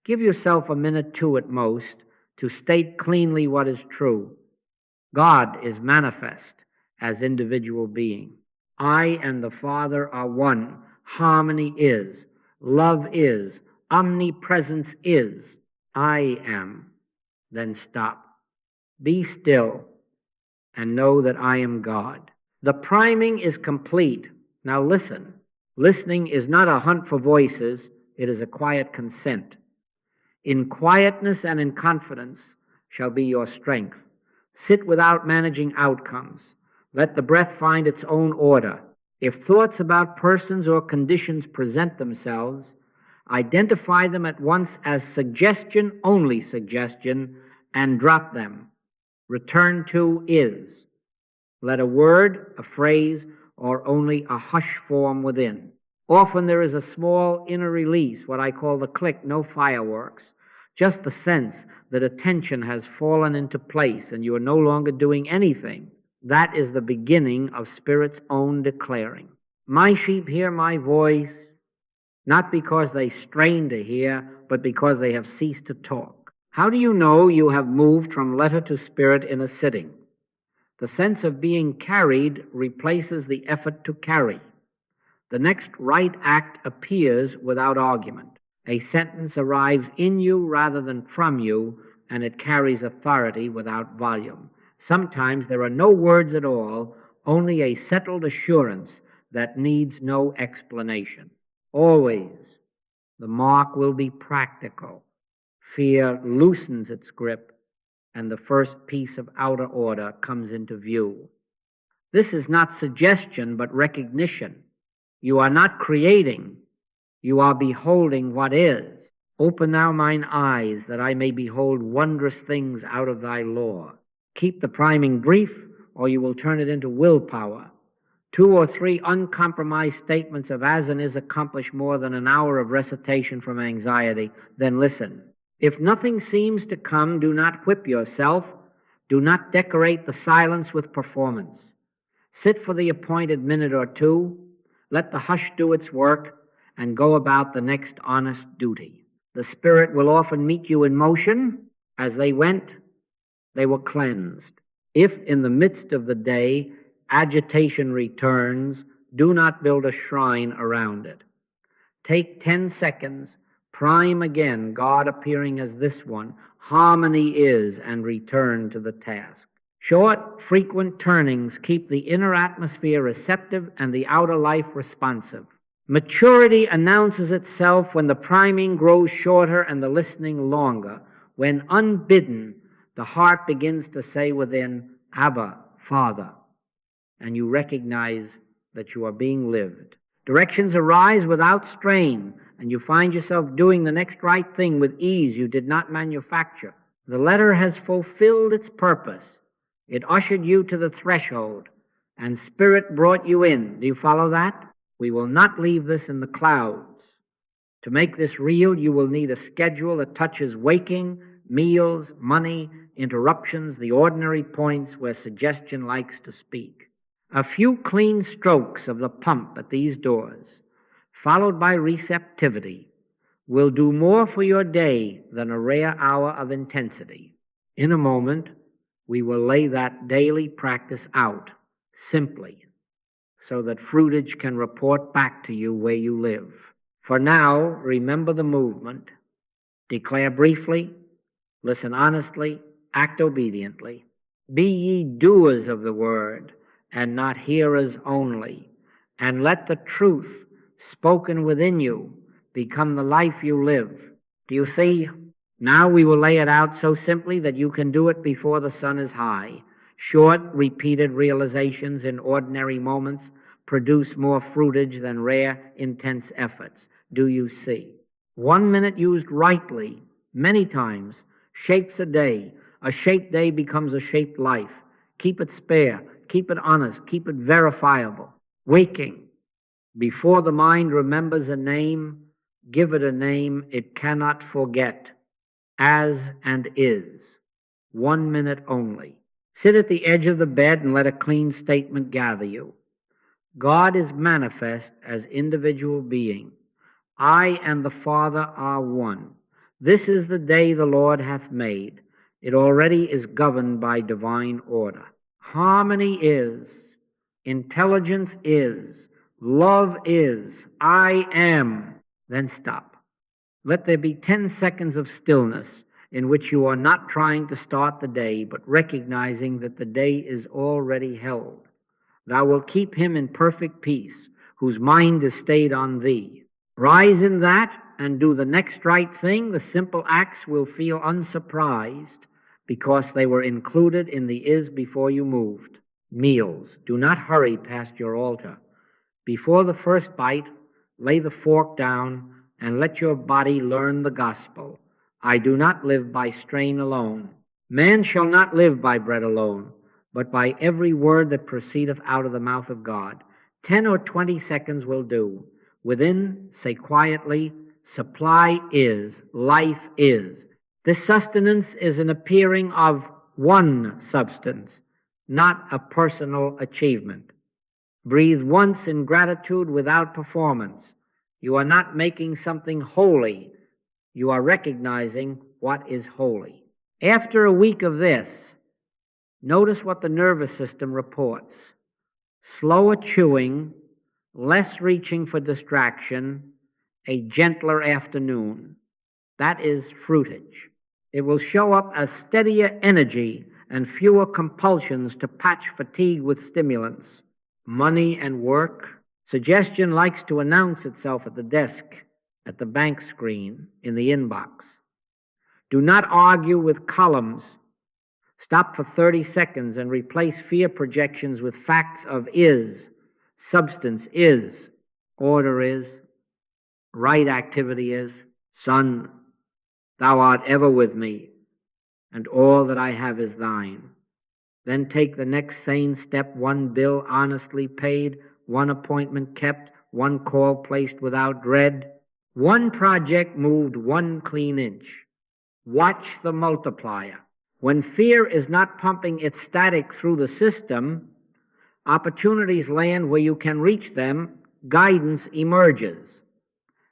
Give yourself a minute, two at most, to state cleanly what is true. God is manifest as individual being. I and the Father are one. Harmony is. Love is. Omnipresence is. I am. Then stop. Be still and know that I am God. The priming is complete. Now listen. Listening is not a hunt for voices. It is a quiet consent. In quietness and in confidence shall be your strength. Sit without managing outcomes. Let the breath find its own order. If thoughts about persons or conditions present themselves, identify them at once as suggestion, only suggestion, and drop them. Return to is. Let a word, a phrase, or only a hush form within. Often there is a small inner release, what I call the click, no fireworks. Just the sense that attention has fallen into place and you are no longer doing anything. That is the beginning of Spirit's own declaring. My sheep hear my voice, not because they strain to hear, but because they have ceased to talk. How do you know you have moved from letter to spirit in a sitting? The sense of being carried replaces the effort to carry. The next right act appears without argument. A sentence arrives in you rather than from you, and it carries authority without volume. Sometimes there are no words at all, only a settled assurance that needs no explanation. Always, the mark will be practical. Fear loosens its grip, and the first piece of outer order comes into view. This is not suggestion, but recognition. You are not creating. You are beholding what is. Open thou mine eyes, that I may behold wondrous things out of thy law. Keep the priming brief, or you will turn it into willpower. 2 or 3 uncompromised statements of as and is accomplish more than an hour of recitation from anxiety. Then listen. If nothing seems to come, do not whip yourself. Do not decorate the silence with performance. Sit for the appointed minute or two. Let the hush do its work, and go about the next honest duty. The Spirit will often meet you in motion. As they went, they were cleansed. If in the midst of the day agitation returns, do not build a shrine around it. Take 10 seconds, prime again, God appearing as this one, harmony is, and return to the task. Short, frequent turnings keep the inner atmosphere receptive and the outer life responsive. Maturity announces itself when the priming grows shorter and the listening longer. When unbidden, the heart begins to say within, Abba, Father, and you recognize that you are being lived. Directions arise without strain, and you find yourself doing the next right thing with ease you did not manufacture. The letter has fulfilled its purpose. It ushered you to the threshold, and Spirit brought you in. Do you follow that? We will not leave this in the clouds. To make this real, you will need a schedule that touches waking, meals, money, interruptions, the ordinary points where suggestion likes to speak. A few clean strokes of the pump at these doors, followed by receptivity, will do more for your day than a rare hour of intensity. In a moment, we will lay that daily practice out simply so that Fruitage can report back to you where you live. For now, remember the movement. Declare briefly, listen honestly, act obediently. Be ye doers of the word, and not hearers only, and let the truth spoken within you become the life you live. Do you see? Now we will lay it out so simply that you can do it before the sun is high. Short, repeated realizations in ordinary moments produce more fruitage than rare, intense efforts. Do you see? 1 minute used rightly, many times, shapes a day. A shaped day becomes a shaped life. Keep it spare, keep it honest, keep it verifiable. Waking, before the mind remembers a name, give it a name it cannot forget. As and is. 1 minute only. Sit at the edge of the bed and let a clean statement gather you. God is manifest as individual being. I and the Father are one. This is the day the Lord hath made. It already is governed by divine order. Harmony is. Intelligence is. Love is. I am. Then stop. Let there be 10 seconds of stillness in which you are not trying to start the day, but recognizing that the day is already held. Thou wilt keep him in perfect peace, whose mind is stayed on thee. Rise in that and do the next right thing. The simple acts will feel unsurprised because they were included in the is before you moved. Meals. Do not hurry past your altar. Before the first bite, lay the fork down and let your body learn the gospel. I do not live by strain alone. Man shall not live by bread alone, but by every word that proceedeth out of the mouth of God. 10 or 20 seconds will do. Within, say quietly, supply is, life is. This sustenance is an appearing of one substance, not a personal achievement. Breathe once in gratitude without performance. You are not making something holy. You are recognizing what is holy. After a week of this, notice what the nervous system reports. Slower chewing, less reaching for distraction, a gentler afternoon. That is fruitage. It will show up as steadier energy and fewer compulsions to patch fatigue with stimulants. Money and work. Suggestion likes to announce itself at the desk, at the bank screen, in the inbox. Do not argue with columns. Stop for 30 seconds and replace fear projections with facts of is. Substance is. Order is. Right activity is. Son, thou art ever with me, and all that I have is thine. Then take the next sane step, 1 bill honestly paid, 1 appointment kept, 1 call placed without dread, 1 project moved 1 clean inch. Watch the multiplier. When fear is not pumping its static through the system, opportunities land where you can reach them, guidance emerges.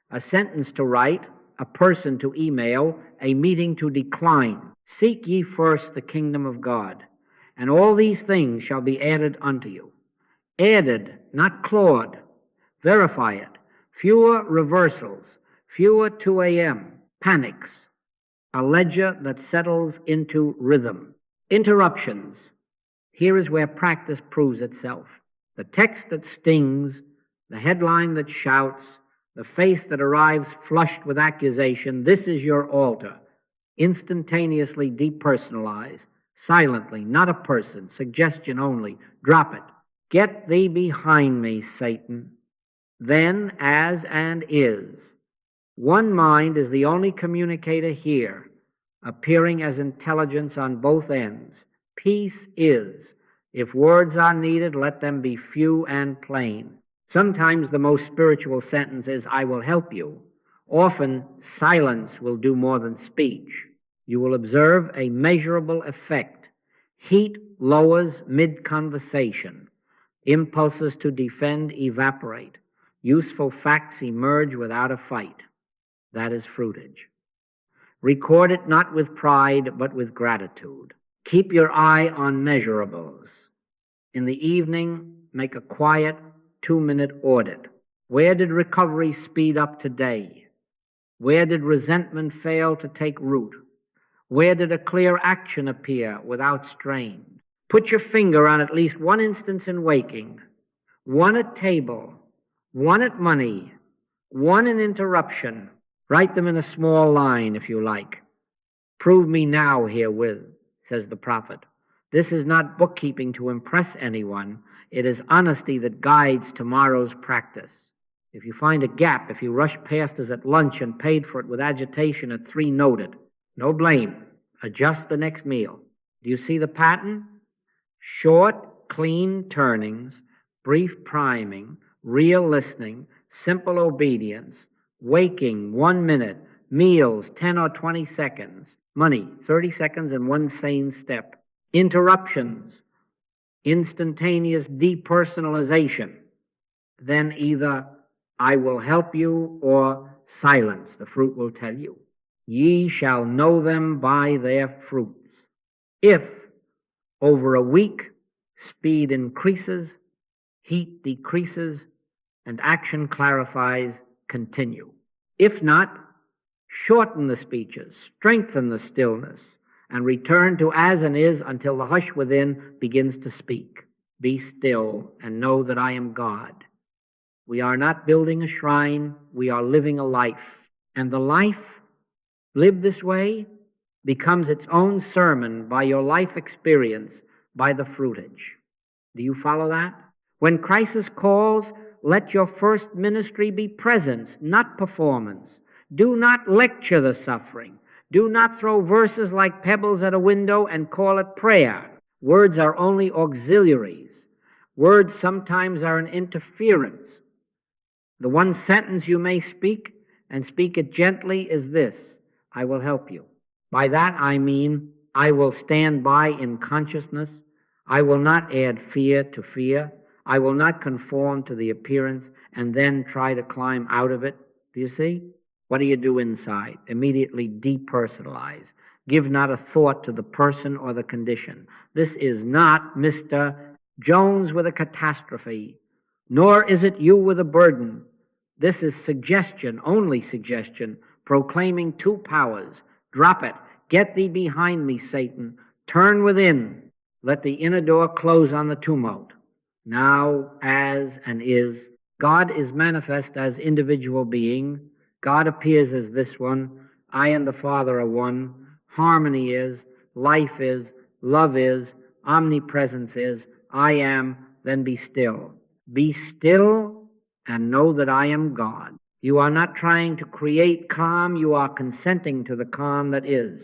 A sentence to write, a person to email, a meeting to decline. Seek ye first the kingdom of God, and all these things shall be added unto you. Added, not clawed. Verify it. Fewer reversals, fewer 2 a.m. panics. A ledger that settles into rhythm. Interruptions. Here is where practice proves itself. The text that stings, the headline that shouts, the face that arrives flushed with accusation. This is your altar. Instantaneously depersonalize. Silently, not a person, suggestion only. Drop it. Get thee behind me, Satan. Then, as and is. One mind is the only communicator here, appearing as intelligence on both ends. Peace is. If words are needed, let them be few and plain. Sometimes the most spiritual sentence is, I will help you. Often, silence will do more than speech. You will observe a measurable effect. Heat lowers mid-conversation. Impulses to defend evaporate. Useful facts emerge without a fight. That is fruitage. Record it not with pride, but with gratitude. Keep your eye on measurables. In the evening, make a quiet 2-minute audit. Where did recovery speed up today? Where did resentment fail to take root? Where did a clear action appear without strain? Put your finger on at least one instance in waking, one at table, one at money, one in interruption. Write them in a small line if you like. Prove me now herewith, says the prophet. This is not bookkeeping to impress anyone. It is honesty that guides tomorrow's practice. If you find a gap, if you rush past us at lunch and paid for it with agitation at 3 noted, no blame. Adjust the next meal. Do you see the pattern? Short, clean turnings, brief priming, real listening, simple obedience, waking 1 minute, meals 10 or 20 seconds, money 30 seconds and 1 sane step, interruptions, instantaneous depersonalization. Then either I will help you or silence, the fruit will tell you. Ye shall know them by their fruits. If over a week speed increases, heat decreases, and action clarifies, continue. If not, shorten the speeches, strengthen the stillness, and return to as and is until the hush within begins to speak. Be still and know that I am God. We are not building a shrine, we are living a life. And the life lived this way becomes its own sermon by your life experience, by the fruitage. Do you follow that? When crisis calls, let your first ministry be presence, not performance. Do not lecture the suffering. Do not throw verses like pebbles at a window and call it prayer. Words are only auxiliaries. Words sometimes are an interference. The one sentence you may speak, and speak it gently, is this: I will help you. By that I mean I will stand by in consciousness. I will not add fear to fear. I will not conform to the appearance and then try to climb out of it. Do you see? What do you do inside? Immediately depersonalize. Give not a thought to the person or the condition. This is not Mr. Jones with a catastrophe, nor is it you with a burden. This is suggestion, only suggestion, proclaiming 2 powers. Drop it. Get thee behind me, Satan. Turn within. Let the inner door close on the tumult. Now, as and is, God is manifest as individual being. God appears as this one. I and the Father are one. Harmony is, life is, love is, omnipresence is. I am, then be still. Be still and know that I am God. You are not trying to create calm, you are consenting to the calm that is.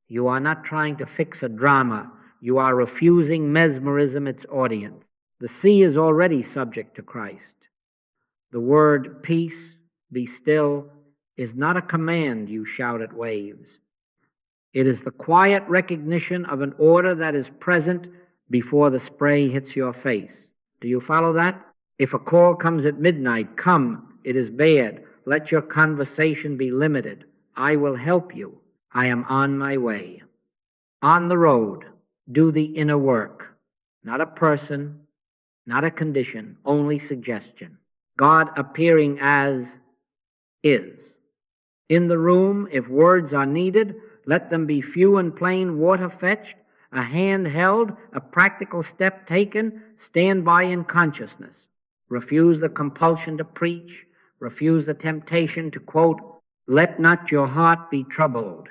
You are not trying to fix a drama, you are refusing mesmerism its audience. The sea is already subject to Christ. The word peace, be still, is not a command you shout at waves. It is the quiet recognition of an order that is present before the spray hits your face. Do you follow that? If a call comes at midnight, come, it is bad. Let your conversation be limited. I will help you. I am on my way. On the road, do the inner work. Not a person, not a condition, only suggestion. God appearing as is. In the room, if words are needed, let them be few and plain, water fetched, a hand held, a practical step taken, stand by in consciousness. Refuse the compulsion to preach, refuse the temptation to quote, let not your heart be troubled.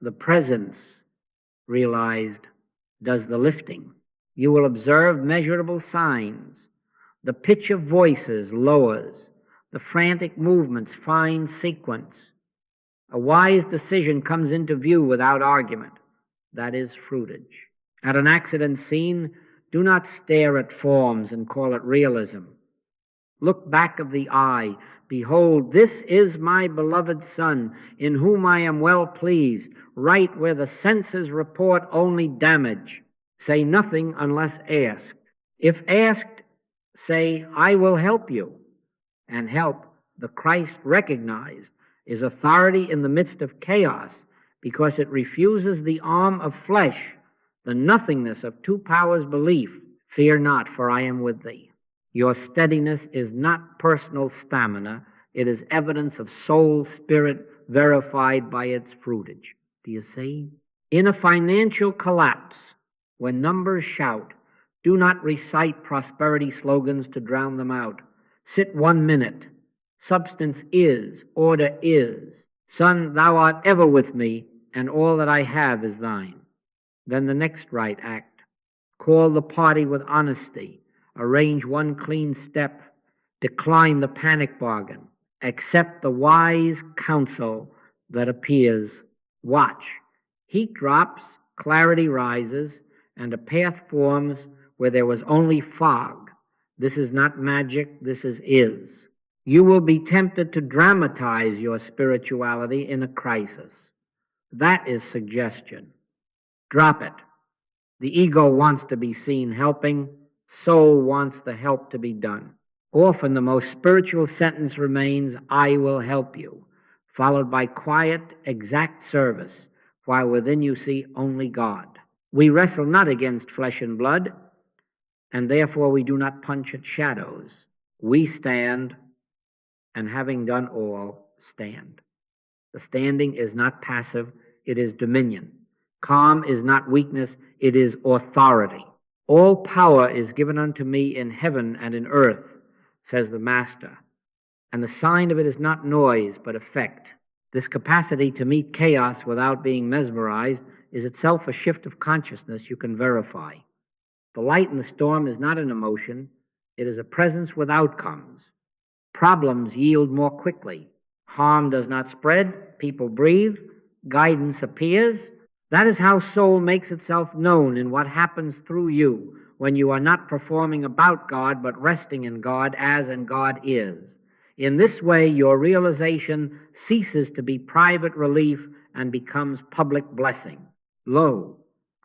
The presence, realized, does the lifting. You will observe measurable signs. The pitch of voices lowers, the frantic movements find sequence. A wise decision comes into view without argument. That is fruitage. At an accident scene, do not stare at forms and call it realism. Look back of the eye. Behold, this is my beloved Son, in whom I am well pleased. Right where the senses report only damage. Say nothing unless asked. If asked, say, I will help you. And help, the Christ recognized, is authority in the midst of chaos, because it refuses the arm of flesh, the nothingness of two powers' belief. Fear not, for I am with thee. Your steadiness is not personal stamina. It is evidence of soul spirit verified by its fruitage. Do you see? In a financial collapse, when numbers shout, do not recite prosperity slogans to drown them out. Sit 1 minute. Substance is, order is. Son, thou art ever with me, and all that I have is thine. Then the next right act. Call the party with honesty. Arrange one clean step. Decline the panic bargain. Accept the wise counsel that appears. Watch. Heat drops, clarity rises, and a path forms where there was only fog. This is not magic, this is. You will be tempted to dramatize your spirituality in a crisis. That is suggestion. Drop it. The ego wants to be seen helping. Soul wants the help to be done. Often the most spiritual sentence remains, I will help you, followed by quiet, exact service, while within you see only God. We wrestle not against flesh and blood, and therefore we do not punch at shadows. We stand, and having done all, stand. The standing is not passive, it is dominion. Calm is not weakness, it is authority. All power is given unto me in heaven and in earth, says the Master, and the sign of it is not noise, but effect. This capacity to meet chaos without being mesmerized is itself a shift of consciousness you can verify. The light in the storm is not an emotion, it is a presence with outcomes. Problems yield more quickly. Harm does not spread, people breathe, guidance appears. That is how soul makes itself known in what happens through you when you are not performing about God but resting in God as and God is. In this way, your realization ceases to be private relief and becomes public blessing. Lo,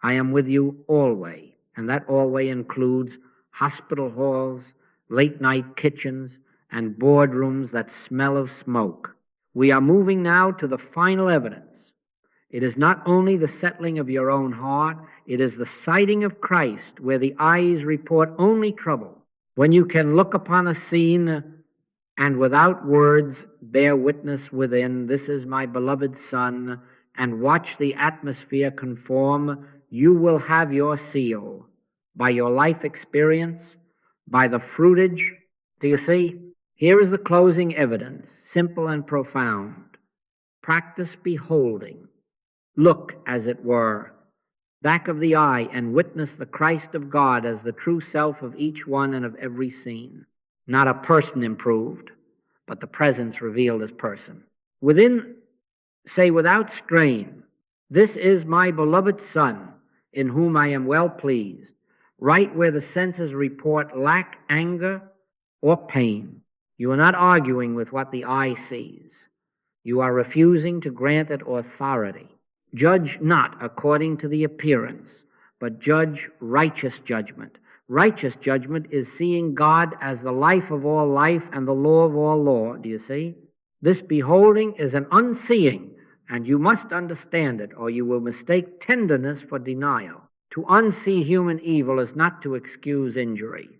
I am with you always, and that always includes hospital halls, late-night kitchens, and boardrooms that smell of smoke. We are moving now to the final evidence. It is not only the settling of your own heart, it is the sighting of Christ where the eyes report only trouble. When you can look upon a scene and without words bear witness within, this is my beloved Son, and watch the atmosphere conform, you will have your seal by your life experience, by the fruitage. Do you see? Here is the closing evidence, simple and profound. Practice beholding. Look, as it were, back of the eye and witness the Christ of God as the true self of each one and of every scene. Not a person improved, but the presence revealed as person. Within, say without strain, this is my beloved Son, in whom I am well pleased, right where the senses report lack, anger, or pain. You are not arguing with what the eye sees. You are refusing to grant it authority. Judge not according to the appearance, but judge righteous judgment. Righteous judgment is seeing God as the life of all life and the law of all law. Do you see? This beholding is an unseeing, and you must understand it, or you will mistake tenderness for denial. To unsee human evil is not to excuse injury.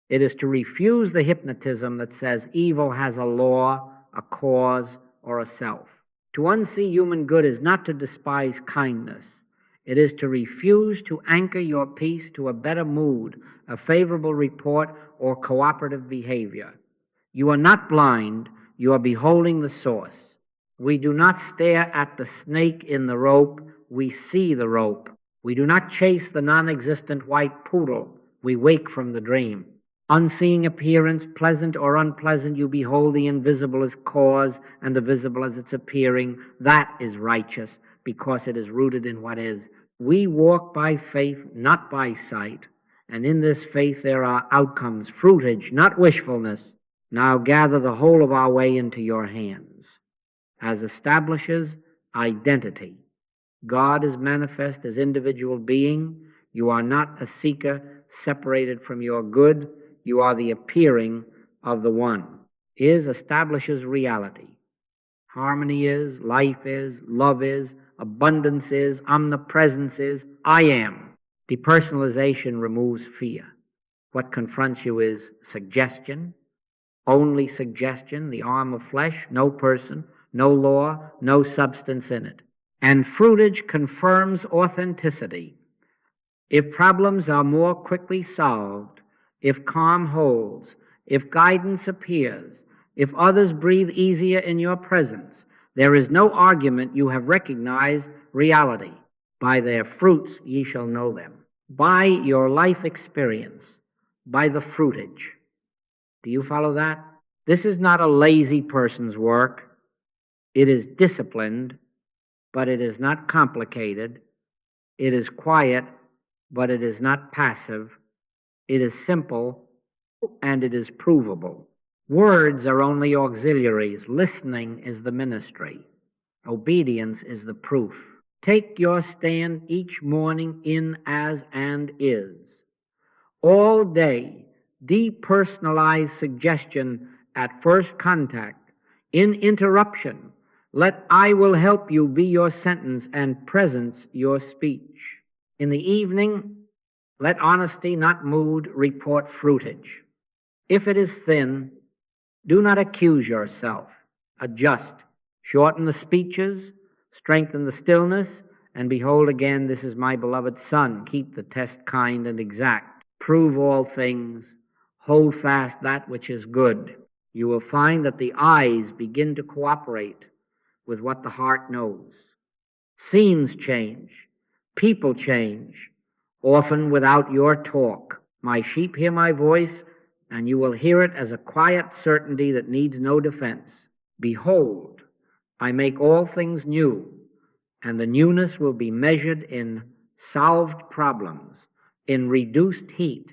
It is to refuse the hypnotism that says evil has a law, a cause, or a self. To unsee human good is not to despise kindness. It is to refuse to anchor your peace to a better mood, a favorable report, or cooperative behavior. You are not blind, you are beholding the source. We do not stare at the snake in the rope, we see the rope. We do not chase the non-existent white poodle, we wake from the dream. Unseeing appearance, pleasant or unpleasant, you behold the invisible as cause and the visible as its appearing. That is righteous, because it is rooted in what is. We walk by faith, not by sight, and in this faith there are outcomes, fruitage, not wishfulness. Now gather the whole of our way into your hands, as establishes identity. God is manifest as individual being. You are not a seeker separated from your good. You are the appearing of the one. Is establishes reality. Harmony is, life is, love is, abundance is, omnipresence is, I am. Depersonalization removes fear. What confronts you is suggestion, only suggestion, the arm of flesh, no person, no law, no substance in it. And fruitage confirms authenticity. If problems are more quickly solved, if calm holds, if guidance appears, if others breathe easier in your presence, there is no argument you have recognized reality. By their fruits ye shall know them. By your life experience, by the fruitage. Do you follow that? This is not a lazy person's work. It is disciplined, but it is not complicated. It is quiet, but it is not passive. It is simple, and it is provable. Words are only auxiliaries. Listening is the ministry. Obedience is the proof. Take your stand each morning in as and is. All day, depersonalize suggestion at first contact. In interruption, let I will help you be your sentence and presence your speech. In the evening, let honesty, not mood, report fruitage. If it is thin, do not accuse yourself. Adjust. Shorten the speeches, strengthen the stillness, and behold again, this is my beloved Son. Keep the test kind and exact. Prove all things. Hold fast that which is good. You will find that the eyes begin to cooperate with what the heart knows. Scenes change. People change, often without your talk. My sheep hear my voice, and you will hear it as a quiet certainty that needs no defense. Behold, I make all things new, and the newness will be measured in solved problems, in reduced heat,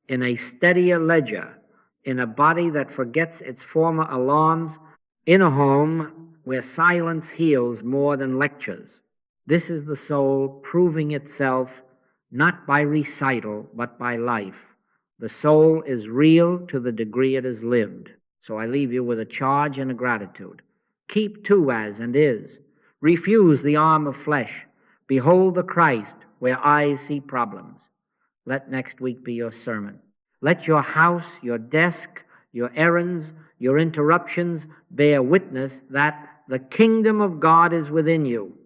in a steadier ledger, in a body that forgets its former alarms, in a home where silence heals more than lectures. This is the soul proving itself not by recital, but by life. The soul is real to the degree it is lived. So I leave you with a charge and a gratitude. Keep to as and is. Refuse the arm of flesh. Behold the Christ where eyes see problems. Let next week be your sermon. Let your house, your desk, your errands, your interruptions bear witness that the kingdom of God is within you.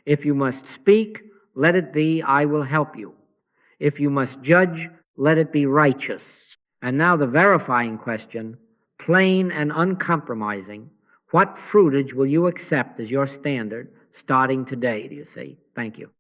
If you must speak, let it be, I will help you. If you must judge, let it be righteous. And now the verifying question, plain and uncompromising, what fruitage will you accept as your standard starting today, do you see? Thank you.